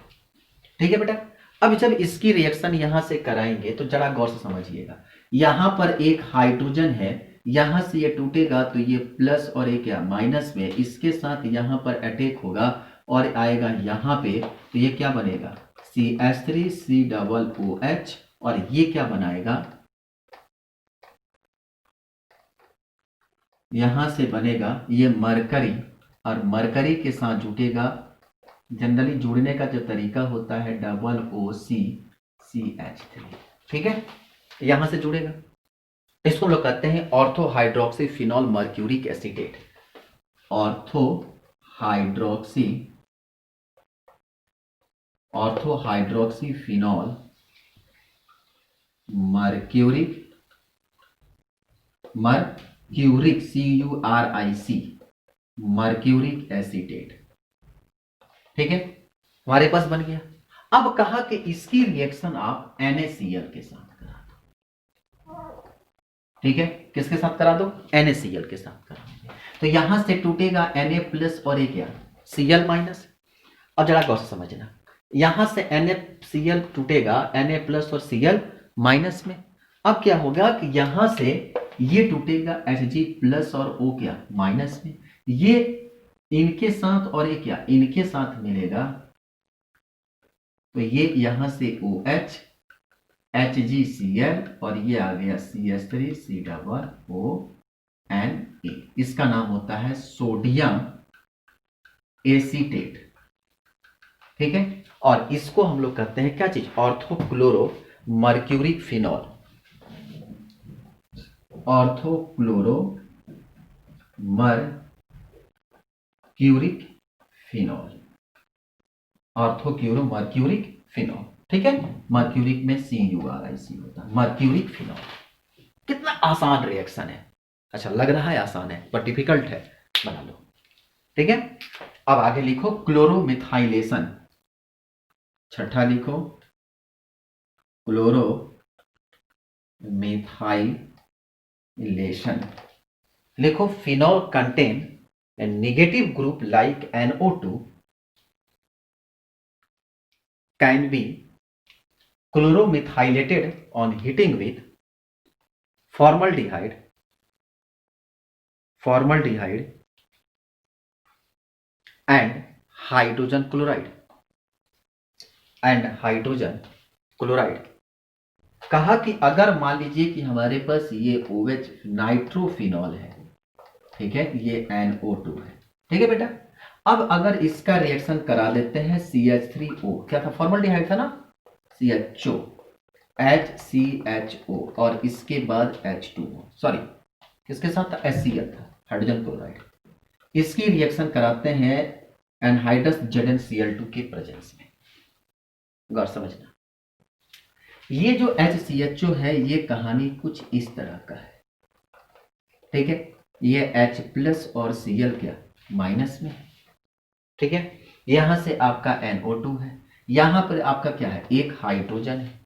ठीक है बेटा। अब जब इसकी रिएक्शन यहां से कराएंगे तो जरा गौर से समझिएगा, यहां पर एक हाइड्रोजन है, यहां से ये टूटेगा तो ये प्लस और एक क्या माइनस में इसके साथ यहां पर अटैक होगा और आएगा यहां पे, तो ये क्या बनेगा CH3COOH और ये क्या बनाएगा, यहां से बनेगा ये मरकरी और मरकरी के साथ जुटेगा, जनरली जुड़ने का जो तरीका होता है OOCCH3। ठीक है, यहां से जुड़ेगा, इसको लोग कहते हैं orthohydroxyphenol mercuric acetate. Orthohydroxyphenol mercuric CURIC mercuric acetate. ठीक है, हमारे पास बन गया। अब कहा कि इसकी रिएक्शन आप NaCl के साथ करा दो। ठीक है, किसके साथ करा दो, NaCl के साथ करा दो, तो यहां से टूटेगा Na प्लस और एक क्या Cl माइनस। अब जरा गौर से समझना, यहां से NaCl टूटेगा Na प्लस और Cl माइनस में। अब क्या होगा कि यहां से ये टूटेगा Hg प्लस और O क्या माइनस में, ये इनके साथ और ये क्या इनके साथ मिलेगा, तो ये यहां से OH HgCl और ये आ गया CH3COONA। इसका नाम होता है सोडियम एसीटेट। ठीक है, और इसको हम लोग कहते हैं क्या चीज, orthochloro mercuric phenol. Orthochloro mercuric phenol, orthochloro mercuric phenol. ठीक है, मर्क्यूरिक में CURIC होता है, मर्क्यूरिक फिनॉल। कितना आसान रिएक्शन है, अच्छा लग रहा है आसान है पर डिफिकल्ट है, बना लो। ठीक है, अब आगे लिखो क्लोरोमिथाइलेशन। छठा लिखो क्लोरोमिथाइलेशन। लिखो phenol contain a negative group like NO2 can be chloromethylated on heating with formaldehyde and hydrogen chloride। कहा कि अगर मान लीजिए कि हमारे पास ये OH नाइट्रोफिनॉल है, ठीक है, ये NO2 है। ठीक है बेटा, अब अगर इसका रिएक्शन करा लेते हैं CH3O, क्या था फॉर्मल्डिहाइड था ना, CHO HCHO और इसके बाद H2O, सॉरी किसके साथ था, HCl था, हाइड्रोजन क्लोराइड। इसकी रिएक्शन कराते हैं एनहाइड्रस ZnCl2 के प्रेजेंस में। गौर समझना, ये जो HCHO है ये कहानी कुछ इस तरह का है। ठीक है, ये H प्लस और Cl क्या माइनस में। ठीक है, यहां से आपका NO2 है, यहां पर आपका क्या है एक हाइड्रोजन है।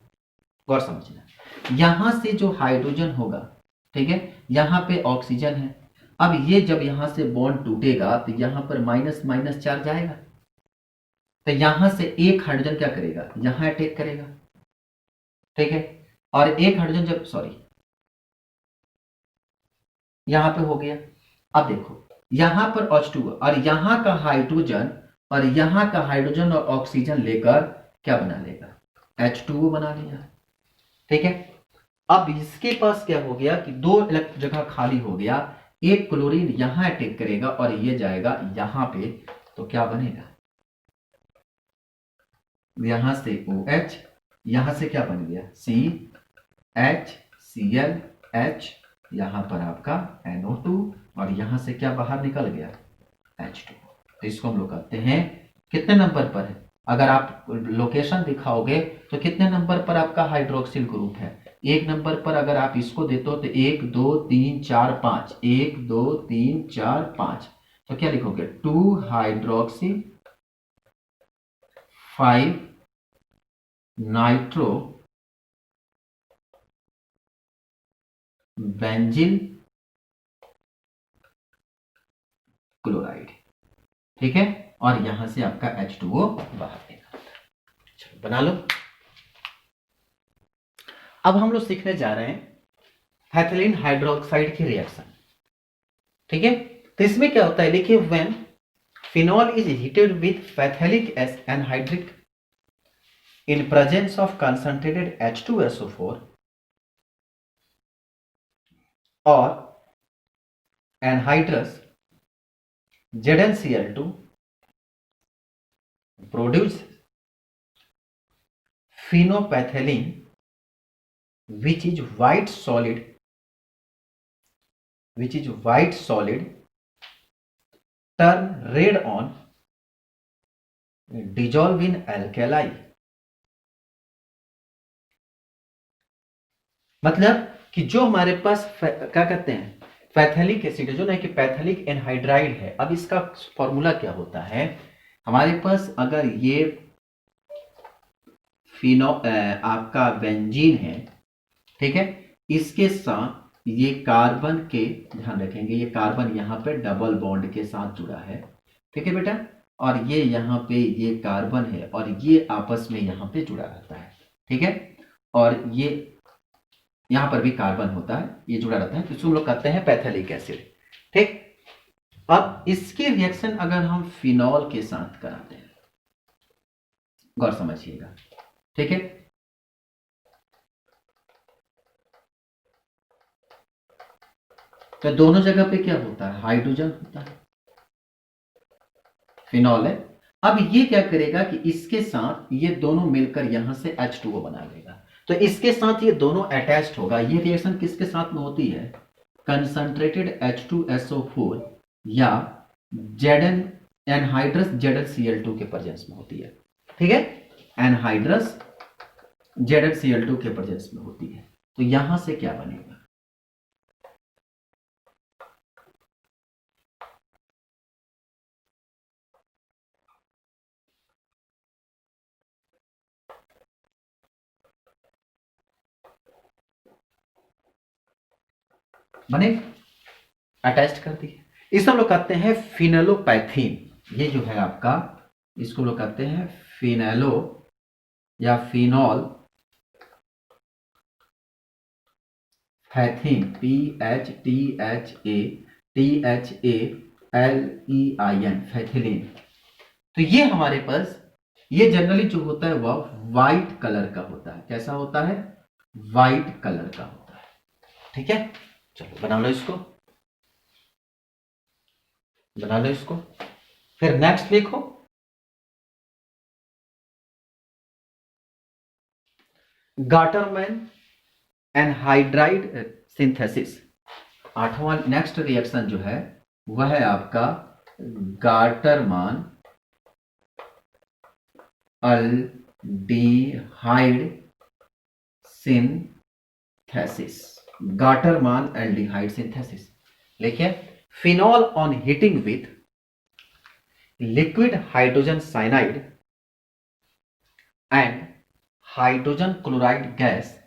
गौर समझना, यहां से जो हाइड्रोजन होगा, ठीक है, यहां पे ऑक्सीजन है। अब ये जब यहां से बॉन्ड टूटेगा तो यहां पर माइनस माइनस चार्ज आएगा, तो यहां से एक हाइड्रोजन क्या करेगा, यहां अटैक करेगा। ठीक है, और एक हाइड्रोजन जब, सॉरी यहां पे हो गया। अब देखो यहां पर H2O और यहां का हाइड्रोजन और यहां का हाइड्रोजन और ऑक्सीजन लेकर क्या बना लेगा, H2O बना लिया। ठीक है, अब इसके पास क्या हो गया कि दो जगह खाली हो गया, एक क्लोरीन यहां अटैक करेगा और ये जाएगा यहां पे, तो क्या बनेगा, यहां से OH, यहां से क्या बन गया CH, यहां पर आपका NO2 और यहां से क्या बाहर निकल गया H2O। तो इसको हम लोग कहते हैं, कितने नंबर पर है, अगर आप लोकेशन दिखाओगे तो कितने नंबर पर आपका हाइड्रोक्सिल ग्रुप है, एक नंबर पर अगर आप इसको देते हो तो 1 2 3 4 5, 1 2 3 4 5, तो क्या लिखोगे 2 हाइड्रोक्सी 5 नाइट्रो बेंजिल क्लोराइड। ठीक है, और यहां से आपका H2O बाहर निकलता है। चलो बना लो। अब हम लोग सीखने जा रहे हैं एथिलीन हाइड्रोक्साइड की रिएक्शन। ठीक है, तो इसमें क्या होता है, देखिए when phenol is heated with phthalic anhydride in presence of concentrated H2SO4 or anhydrous ZnCl2 produce phenolphthalein which is white solid turn red on dissolve in alkali। मतलब कि जो हमारे पास क्या कहते हैं पैथेलिक एसिड है, जो नहीं कि पैथेलिक एनहाइड्राइड है। अब इसका फॉर्मूला क्या होता है, हमारे पास अगर ये आपका बेंजीन है, ठीक है, इसके साथ ये कार्बन के, ध्यान रखेंगे ये कार्बन यहाँ पे डबल बॉन्ड के साथ जुड़ा है, ठीक है बेटा, और ये यहाँ पे ये कार्बन है और ये आपस में यहाँ पे जुड़ा रहता है। ठीक है, और ये यहां पर भी कार्बन होता है, ये जुड़ा रहता है, तो इसको हम लोग कहते हैं पैथेलिक एसिड। ठीक, अब इसकी रिएक्शन अगर हम फिनॉल के साथ कराते हैं, गौर समझिएगा। ठीक है, तो दोनों जगह पे क्या होता है, हाइड्रोजन होता है, फिनॉल है। अब ये क्या करेगा कि इसके साथ ये दोनों मिलकर यहां से H2O बना लेगा, तो इसके साथ ये दोनों अटैच्ड होगा। ये रिएक्शन किसके साथ में होती है, कंसंट्रेटेड H2SO4 या Zn एनहाइड्रस ZnCl2 के प्रेजेंस में होती है। ठीक है, एनहाइड्रस ZnCl2 के प्रेजेंस में होती है, तो यहां से क्या बनेगा, बने अटैच्ड कर दिए। इसे हम लोग कहते हैं फिनोलोपैथीन। ये जो है आपका, इसको लोग कहते हैं फिनैलो या फिनॉल फैथीन, PHTHATHALEIN, फैथिलीन। तो ये हमारे पास, ये जनरली जो होता है वह व्हाइट कलर का होता है। कैसा होता है, व्हाइट कलर का होता है। ठीक है, चलो बना लो इसको, बना लो इसको। फिर नेक्स्ट लिखो, गाटरमैन एनहाइड्राइड सिंथेसिस। आठवां नेक्स्ट रिएक्शन जो है वह है आपका Gattermann aldehyde synthesis. Gattermann aldehyde synthesis लिखिए, phenol on heating with liquid hydrogen cyanide and hydrogen chloride gas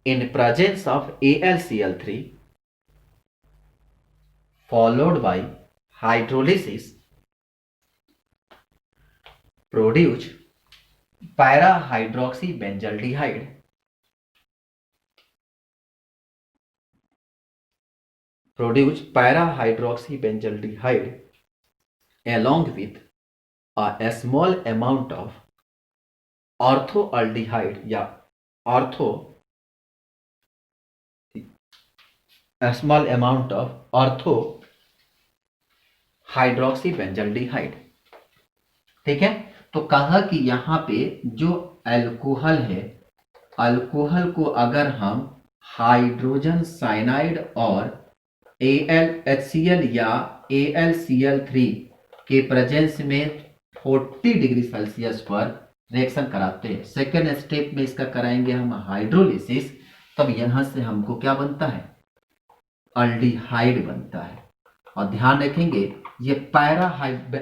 in presence of AlCl3 followed by hydrolysis produce produce para hydroxy benzaldehyde along with a small amount of orthoaldehyde या ortho a small amount of ortho hydroxy benzaldehyde. ठीक है, तो कहा कि यहां पे जो अल्कोहल है, अल्कोहल को अगर हम हाइड्रोजन साइनाइड और AlHCl या AlCl3 के प्रेजेंस में 40 डिग्री सेल्सियस पर रिएक्शन कराते हैं, सेकेंड स्टेप में इसका कराएंगे हम हाइड्रोलिसिस, तब यहां से हमको क्या बनता है, अल्डिहाइड बनता है। और ध्यान रखेंगे ये पैरा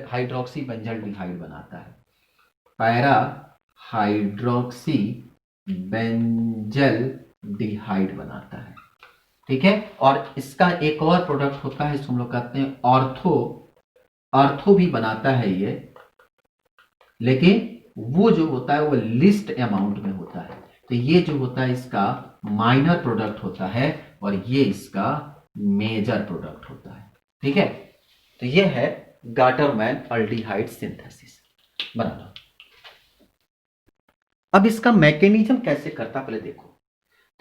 हाइड्रोक्सी बेंजल्डिहाइड बनाता है, पैरा हाइड्रोक्सी बेंजल्डिहाइड बनाता है। ठीक है, और इसका एक और प्रोडक्ट होता है, इसको हम लोग कहते हैं ऑर्थो भी बनाता है ये, लेकिन वो जो होता है वो लिस्ट अमाउंट में होता है। तो ये जो होता है इसका माइनर प्रोडक्ट होता है और ये इसका मेजर प्रोडक्ट होता है। ठीक है, तो ये है गाटरमैन अल्डिहाइड सिंथेसिस बना लो। अब इसका मैकेनिज्म कैसे करता पहले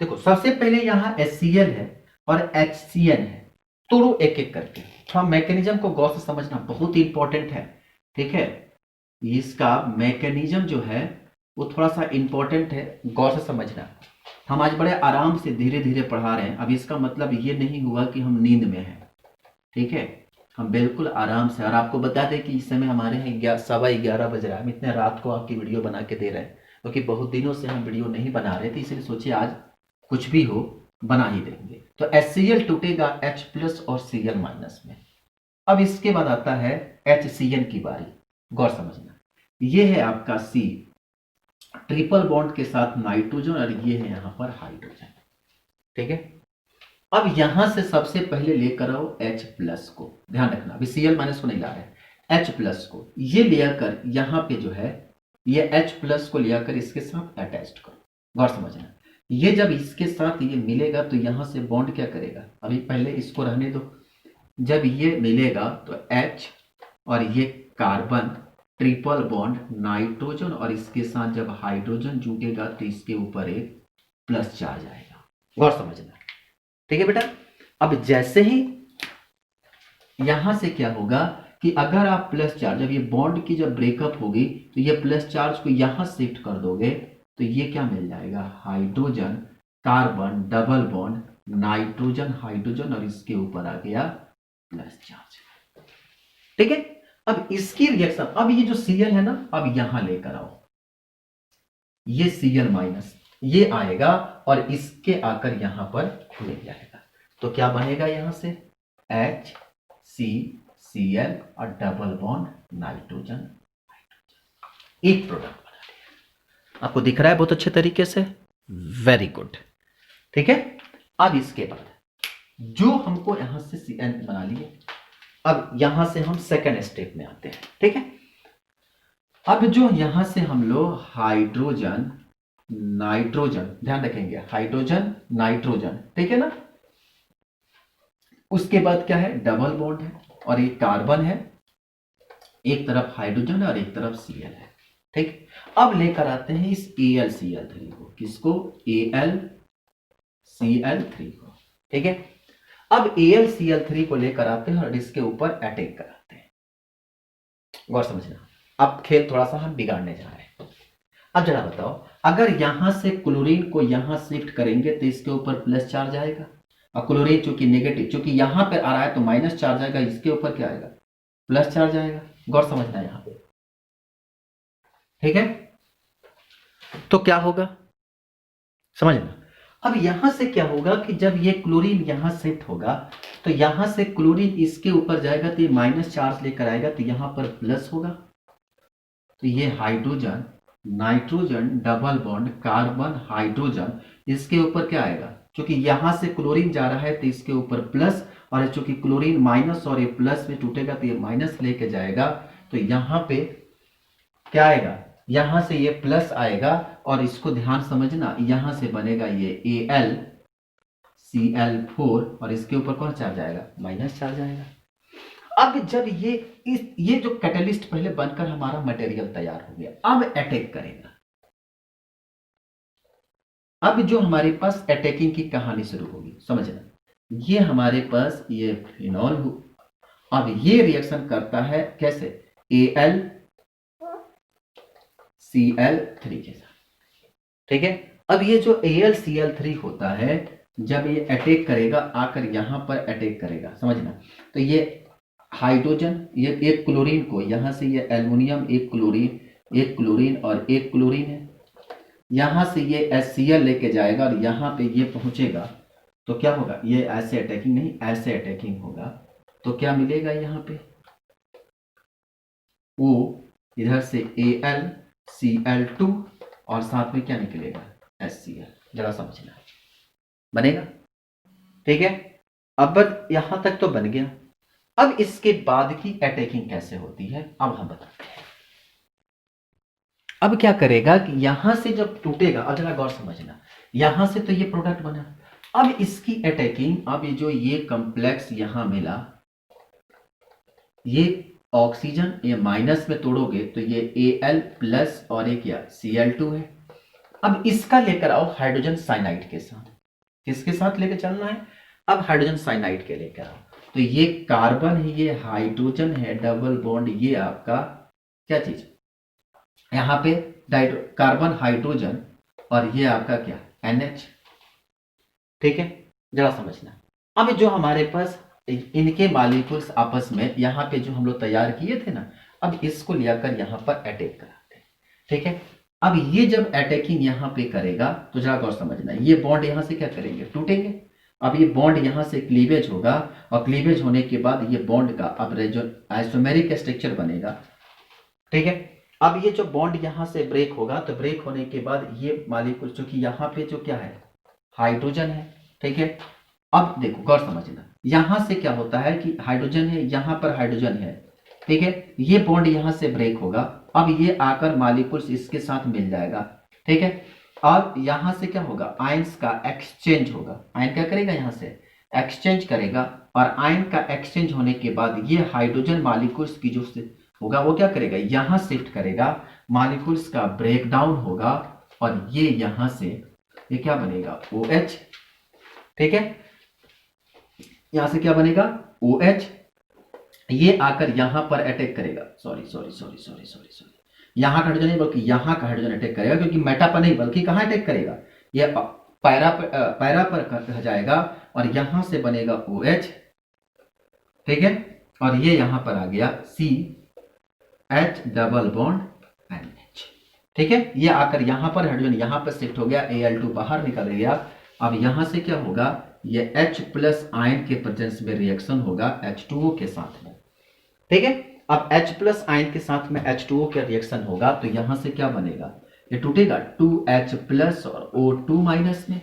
देखो सबसे पहले यहां HCl है और HCl है, तोड़ो एक एक करके। थोड़ा मैकेनिज्म को गौर से समझना बहुत ही इंपॉर्टेंट है। ठीक है, इसका मैकेनिज्म जो है वो थोड़ा सा इंपॉर्टेंट है, गौर से समझना। हम आज बड़े आराम से धीरे धीरे पढ़ा रहे हैं, अब इसका मतलब ये नहीं हुआ कि हम नींद में हैं। ठीक है, हम बिल्कुल आराम से, और आपको बता दें कि इस समय हमारे यहाँ 11:15 बज रहा है, हम इतने रात को आपकी वीडियो बना के दे रहे हैं, क्योंकि बहुत दिनों से हम वीडियो नहीं बना रहे थे, इसलिए सोचे आज कुछ भी हो बना ही देंगे। तो HCl टूटेगा H+ और Cl- में। अब इसके बाद आता है HCl की बारी, गौर समझना। ये है आपका C, ट्रिपल बॉन्ड के साथ नाइट्रोजन, और ये है यहां पर हाइड्रोजन। ठीक है, अब यहां से सबसे पहले लेकर आओ H+ को, ध्यान रखना अभी Cl- को नहीं ला रहे, H+ को ये लेकर यहां पे जो है ये H+ को लेकर इसके साथ अटैच्ड करो, गौर समझना। ये जब इसके साथ ये मिलेगा तो यहां से बॉन्ड क्या करेगा, अभी पहले इसको रहने दो, जब ये मिलेगा तो H और ये कार्बन ट्रिपल बॉन्ड नाइट्रोजन, और इसके साथ जब हाइड्रोजन जुटेगा तो इसके ऊपर एक प्लस चार्ज आएगा, गौर समझना। ठीक है बेटा, अब जैसे ही यहां से क्या होगा कि अगर आप प्लस चार्ज, जब ये बॉन्ड की जब ब्रेकअप होगी तो ये प्लस चार्ज को यहां शिफ्ट कर दोगे तो ये क्या मिल जाएगा, hydrogen carbon double bond nitrogen hydrogen, और इसके ऊपर आ गया प्लस चार्ज। ठीक है, अब इसकी रिएक्शन, अब ये जो Cl है ना, अब यहां लेकर आओ, ये Cl- ये आएगा और इसके आकर यहां पर मिल जाएगा, तो क्या बनेगा यहां से HCCl और डबल बॉन्ड नाइट्रोजन हाइड्रोजन, एक प्रोडक्ट बना लिया। आपको दिख रहा है बहुत अच्छे तरीके से, वेरी गुड। ठीक है, अब इसके बाद जो हमको यहां से Cl बना लिए, अब यहां से हम सेकेंड स्टेप में आते हैं। ठीक है, अब जो यहां से हम लोग हाइड्रोजन नाइट्रोजन, ध्यान रखेंगे हाइड्रोजन नाइट्रोजन, ठीक है ना, उसके बाद क्या है, डबल बॉन्ड है और एक कार्बन है, एक तरफ हाइड्रोजन और एक तरफ Cl है। ठीक, अब लेकर आते हैं इस AlCl3 को, किसको, AlCl3 को। ठीक है, अब AlCl3 को लेकर आते हैं और इसके ऊपर अटैक कराते हैं, गौर समझना। अब खेल थोड़ा सा हम बिगाड़ने जा रहे हैं। अब जरा बताओ, अगर यहां से क्लोरीन को यहां शिफ्ट करेंगे तो इसके ऊपर प्लस चार्ज आएगा, और क्लोरीन चूंकि नेगेटिव, चूंकि यहां पे आ रहा है तो माइनस चार्ज आएगा, इसके ऊपर क्या आएगा, प्लस चार्ज आएगा, गौर समझना यहां पे। ठीक है, तो क्या होगा समझना। अब यहां से क्या होगा कि जब ये क्लोरीन यहां शिफ्ट होगा तो यहां से क्लोरीन इसके ऊपर जाएगा तो ये माइनस चार्ज लेकर आएगा, तो यहां पर प्लस होगा, तो ये hydrogen nitrogen double bond carbon hydrogen, इसके ऊपर क्या आएगा, क्योंकि यहां से क्लोरीन जा रहा है तो इसके ऊपर प्लस, और चूंकि क्लोरीन माइनस और ये प्लस में टूटेगा तो ये माइनस लेके जाएगा, तो यहां पे क्या आएगा, यहां से ये प्लस आएगा, और इसको ध्यान समझना, यहां से बनेगा ये Cl4 और इसके ऊपर कौन चार्ज आएगा, माइनस चार्ज आएगा। अब जब ये जो कैटलिस्ट पहले बनकर हमारा मटेरियल तैयार हो गया, अब अटैक करेगा। अब जो हमारे पास अटैकिंग की कहानी शुरू होगी, समझना, ये हमारे पास ये फिनॉल हो, अब ये रिएक्शन करता है कैसे, AlCl3 के साथ, ठीक है। अब ये जो AlCl3 होता है, जब ये अटैक करेगा, आकर यहां पर अटैक करेगा, समझना, तो ये हाइड्रोजन, ये एक क्लोरीन को, यहां से ये एल्युमिनियम, एक क्लोरीन और एक क्लोरीन है, यहां से ये HCl लेके जाएगा और यहां पे ये पहुंचेगा, तो क्या होगा, ये ऐसे अटैकिंग नहीं, ऐसे अटैकिंग होगा, तो क्या मिलेगा यहाँ पे, वो इधर से AlCl2 और साथ में क्या निकलेगा, HCl। जरा समझना, बनेगा, ठीक है। अब यहां तक तो बन गया। अब इसके बाद की अटैकिंग कैसे होती है, अब हम बताते हैं। अब क्या करेगा कि यहां से जब टूटेगा, अब जरा गौर समझना, यहां से तो ये प्रोडक्ट बना, अब इसकी अटैकिंग, अब ये कॉम्प्लेक्स यहां मिला, ये ऑक्सीजन ये माइनस में तोड़ोगे तो ये Al प्लस और ये क्या Cl2 है। अब इसका लेकर आओ हाइड्रोजन साइनाइड के साथ, किसके साथ लेकर चलना है, अब हाइड्रोजन साइनाइड के लेकर आओ, तो ये कार्बन है, ये हाइड्रोजन है, डबल बॉन्ड, ये आपका क्या चीज, यहां पे कार्बन हाइड्रोजन और ये आपका क्या NH, ठीक है। जरा समझना, अब जो हमारे पास इनके मॉलिक्यूल्स आपस में यहां पे जो हम लोग तैयार किए थे ना, अब इसको लेकर यहां पर अटैक कराते हैं, ठीक है। अब ये जब अटैकिंग यहां पे करेगा, तो जरा गौर समझना, ये बॉन्ड यहां से क्या करेंगे, टूटेंगे। अब ये बॉन्ड यहां से क्लीवेज होगा और क्लीवेज होने के बाद ये बॉन्ड का अब जो आइसोमेरिक स्ट्रक्चर बनेगा, ठीक है। अब ये जो बॉन्ड यहां से ब्रेक होगा, तो ब्रेक होने के बाद ये मॉलिक्यूल, चूंकि यहां पे जो क्या है हाइड्रोजन है, ठीक है। अब देखो गौर समझना, यहां से क्या होता है कि हाइड्रोजन है, यहां पर हाइड्रोजन है, ठीक है, ये बॉन्ड यहां से ब्रेक होगा, अब ये आकर मॉलिक्यूल्स इसके साथ मिल जाएगा, ठीक है। अब यहां से क्या होगा, आयंस का एक्सचेंज होगा, आयन क्या करेगा, यहां से एक्सचेंज करेगा, और आयन का एक्सचेंज होने के बाद ये हाइड्रोजन मॉलिक्यूल्स की जो होगा वो क्या करेगा, यहां शिफ्ट करेगा, मॉलिक्यूल्स का ब्रेकडाउन होगा, और ये यहां से ये क्या बनेगा, OH, ठीक है। यहां से क्या बनेगा, OH, ये आकर यहां पर अटैक करेगा, सॉरी यहां का हाइड्रोजन नहीं बल्कि यहां का हाइड्रोजन अटैक करेगा, क्योंकि मेटा पर नहीं बल्कि कहां अटैक करेगा, ये पैरा पर कह जाएगा, और यहां से बनेगा OH, ठीक है, और ये यहां पर आ गया CH डबल बॉन्ड NH, ठीक है। ये आकर यहां पर हाइड्रोजन यहां पर शिफ्ट हो गया, Al2 बाहर निकल गया। अब यहां से क्या होगा, ये H प्लस आयन के प्रेजेंस में रिएक्शन होगा H2O के साथ में, ठीक है। अब H प्लस आयन के साथ में H2O का रिएक्शन होगा, तो यहां से क्या बनेगा, ये टूटेगा 2H प्लस और O2 माइनस में,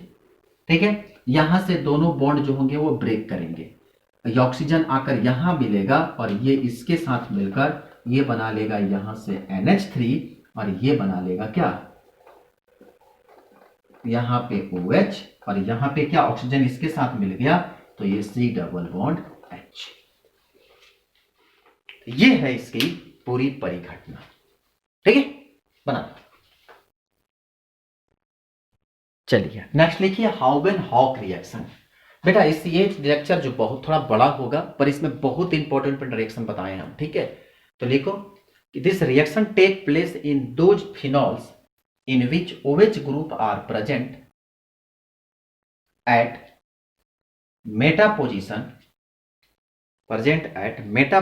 ठीक है। यहां से दोनों बॉन्ड जो होंगे वो ब्रेक करेंगे, ये ऑक्सीजन आकर यहां मिलेगा और ये इसके साथ मिलकर ये बना लेगा यहां से NH3, और ये बना लेगा क्या, यहां पे OH, और यहां पे क्या ऑक्सीजन इसके साथ मिल गया, तो ये C डबल बॉन्ड H। ये है इसकी पूरी परिघटना, ठीक है, बना। चलिए नेक्स्ट लिखिए, हाउबेन हॉक रिएक्शन। बेटा इस ये लेक्चर जो बहुत थोड़ा बड़ा होगा, पर इसमें बहुत इंपॉर्टेंट रिएक्शन बताए हम, ठीक है। तो लिखो कि this reaction take place in those phenols in which OH group are present at meta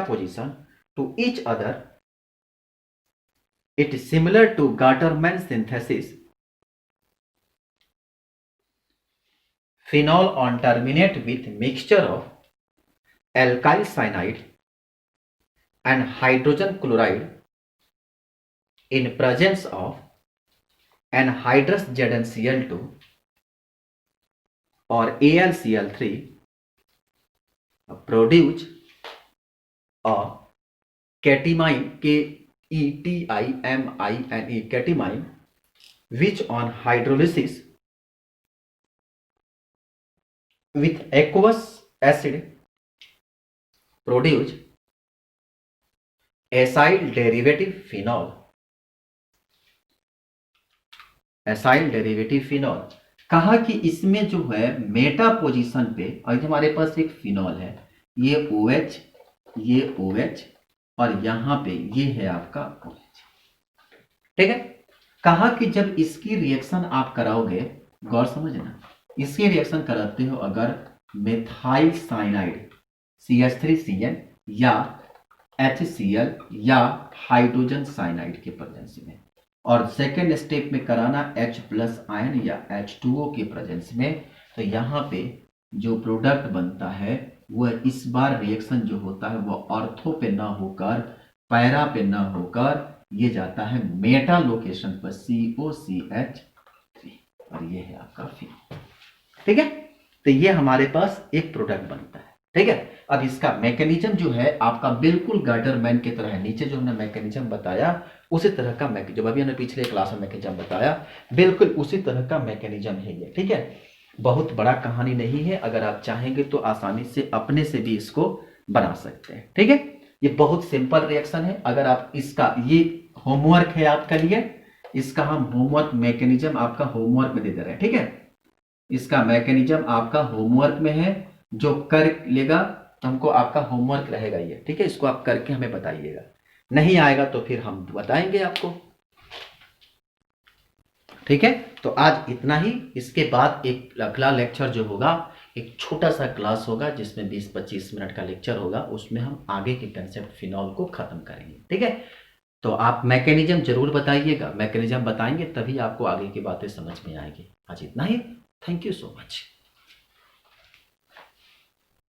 position to each other. It is similar to Gartermann synthesis. Phenol on terminate with mixture of alkyl cyanide and hydrogen chloride in presence of anhydrous ZnCl2 or AlCl3 produce a ketimine, ketimine, ketimine, which on hydrolysis with aqueous acid produce acyl derivative phenol। Acyl derivative phenol. कहा कि इसमें जो है मेटा पोजीशन पे, और हमारे पास एक फिनॉल है, ये OH, ये OH, और यहां पे ये है आपका OH। ठीक है। कहा कि जब इसकी रिएक्शन आप कराओगे, गौर समझना, इसकी रिएक्शन कराते हो अगर मेथाइल साइनाइड CH3Cl या HCl या हाइड्रोजन साइनाइड के प्रेजेंस में, और सेकेंड स्टेप में कराना H+ आयन या H2O के प्रेजेंस में, तो यहाँ पे जो प्रोडक्ट बनता है वह इस बार रिएक्शन जो होता है वह ऑर्थो पे ना होकर, पैरा पे ना होकर, ये जाता है मेटा लोकेशन पर COCH3, और ये है आपका फिनॉल। ठीक है। तो ये हमारे पास एक प्रोडक्ट बनता है। ठीक है। अब इसका मैकेनिज्म जो है आपका बिल्कुल गार्डरमैन की तरह है। नीचे जो हमने मैकेनिज्म बताया उसी तरह का जब अभी हमने पिछले क्लास में मैकेनिज्म बताया, बिल्कुल उसी तरह का मैकेनिज्म है ये। ठीक है। बहुत बड़ा कहानी नहीं है, अगर आप चाहेंगे तो आसानी से अपने से भी इसको बना सकते हैं। ठीक है। ये बहुत सिंपल रिएक्शन है। अगर आप इसका, ये होमवर्क है आपके लिए, इसका हम होमवर्क मैकेनिज्म आपका होमवर्क में दे दे रहे हैं। ठीक है। इसका मैकेनिज्म आपका होमवर्क में है, जो कर लेगा तो हमको आपका होमवर्क रहेगा ये। ठीक है। इसको आप करके हमें बताइएगा, नहीं आएगा तो फिर हम बताएंगे आपको। ठीक है। तो आज इतना ही। इसके बाद एक अगला लेक्चर जो होगा, एक छोटा सा क्लास होगा जिसमें 20-25 मिनट का लेक्चर होगा, उसमें हम आगे के कंसेप्ट फिनॉल को खत्म करेंगे। ठीक है। तो आप मैकेनिज्म जरूर बताइएगा, मैकेनिज्म बताएंगे तभी आपको आगे की बातें समझ में आएगी। आज इतना ही। Thank you so much.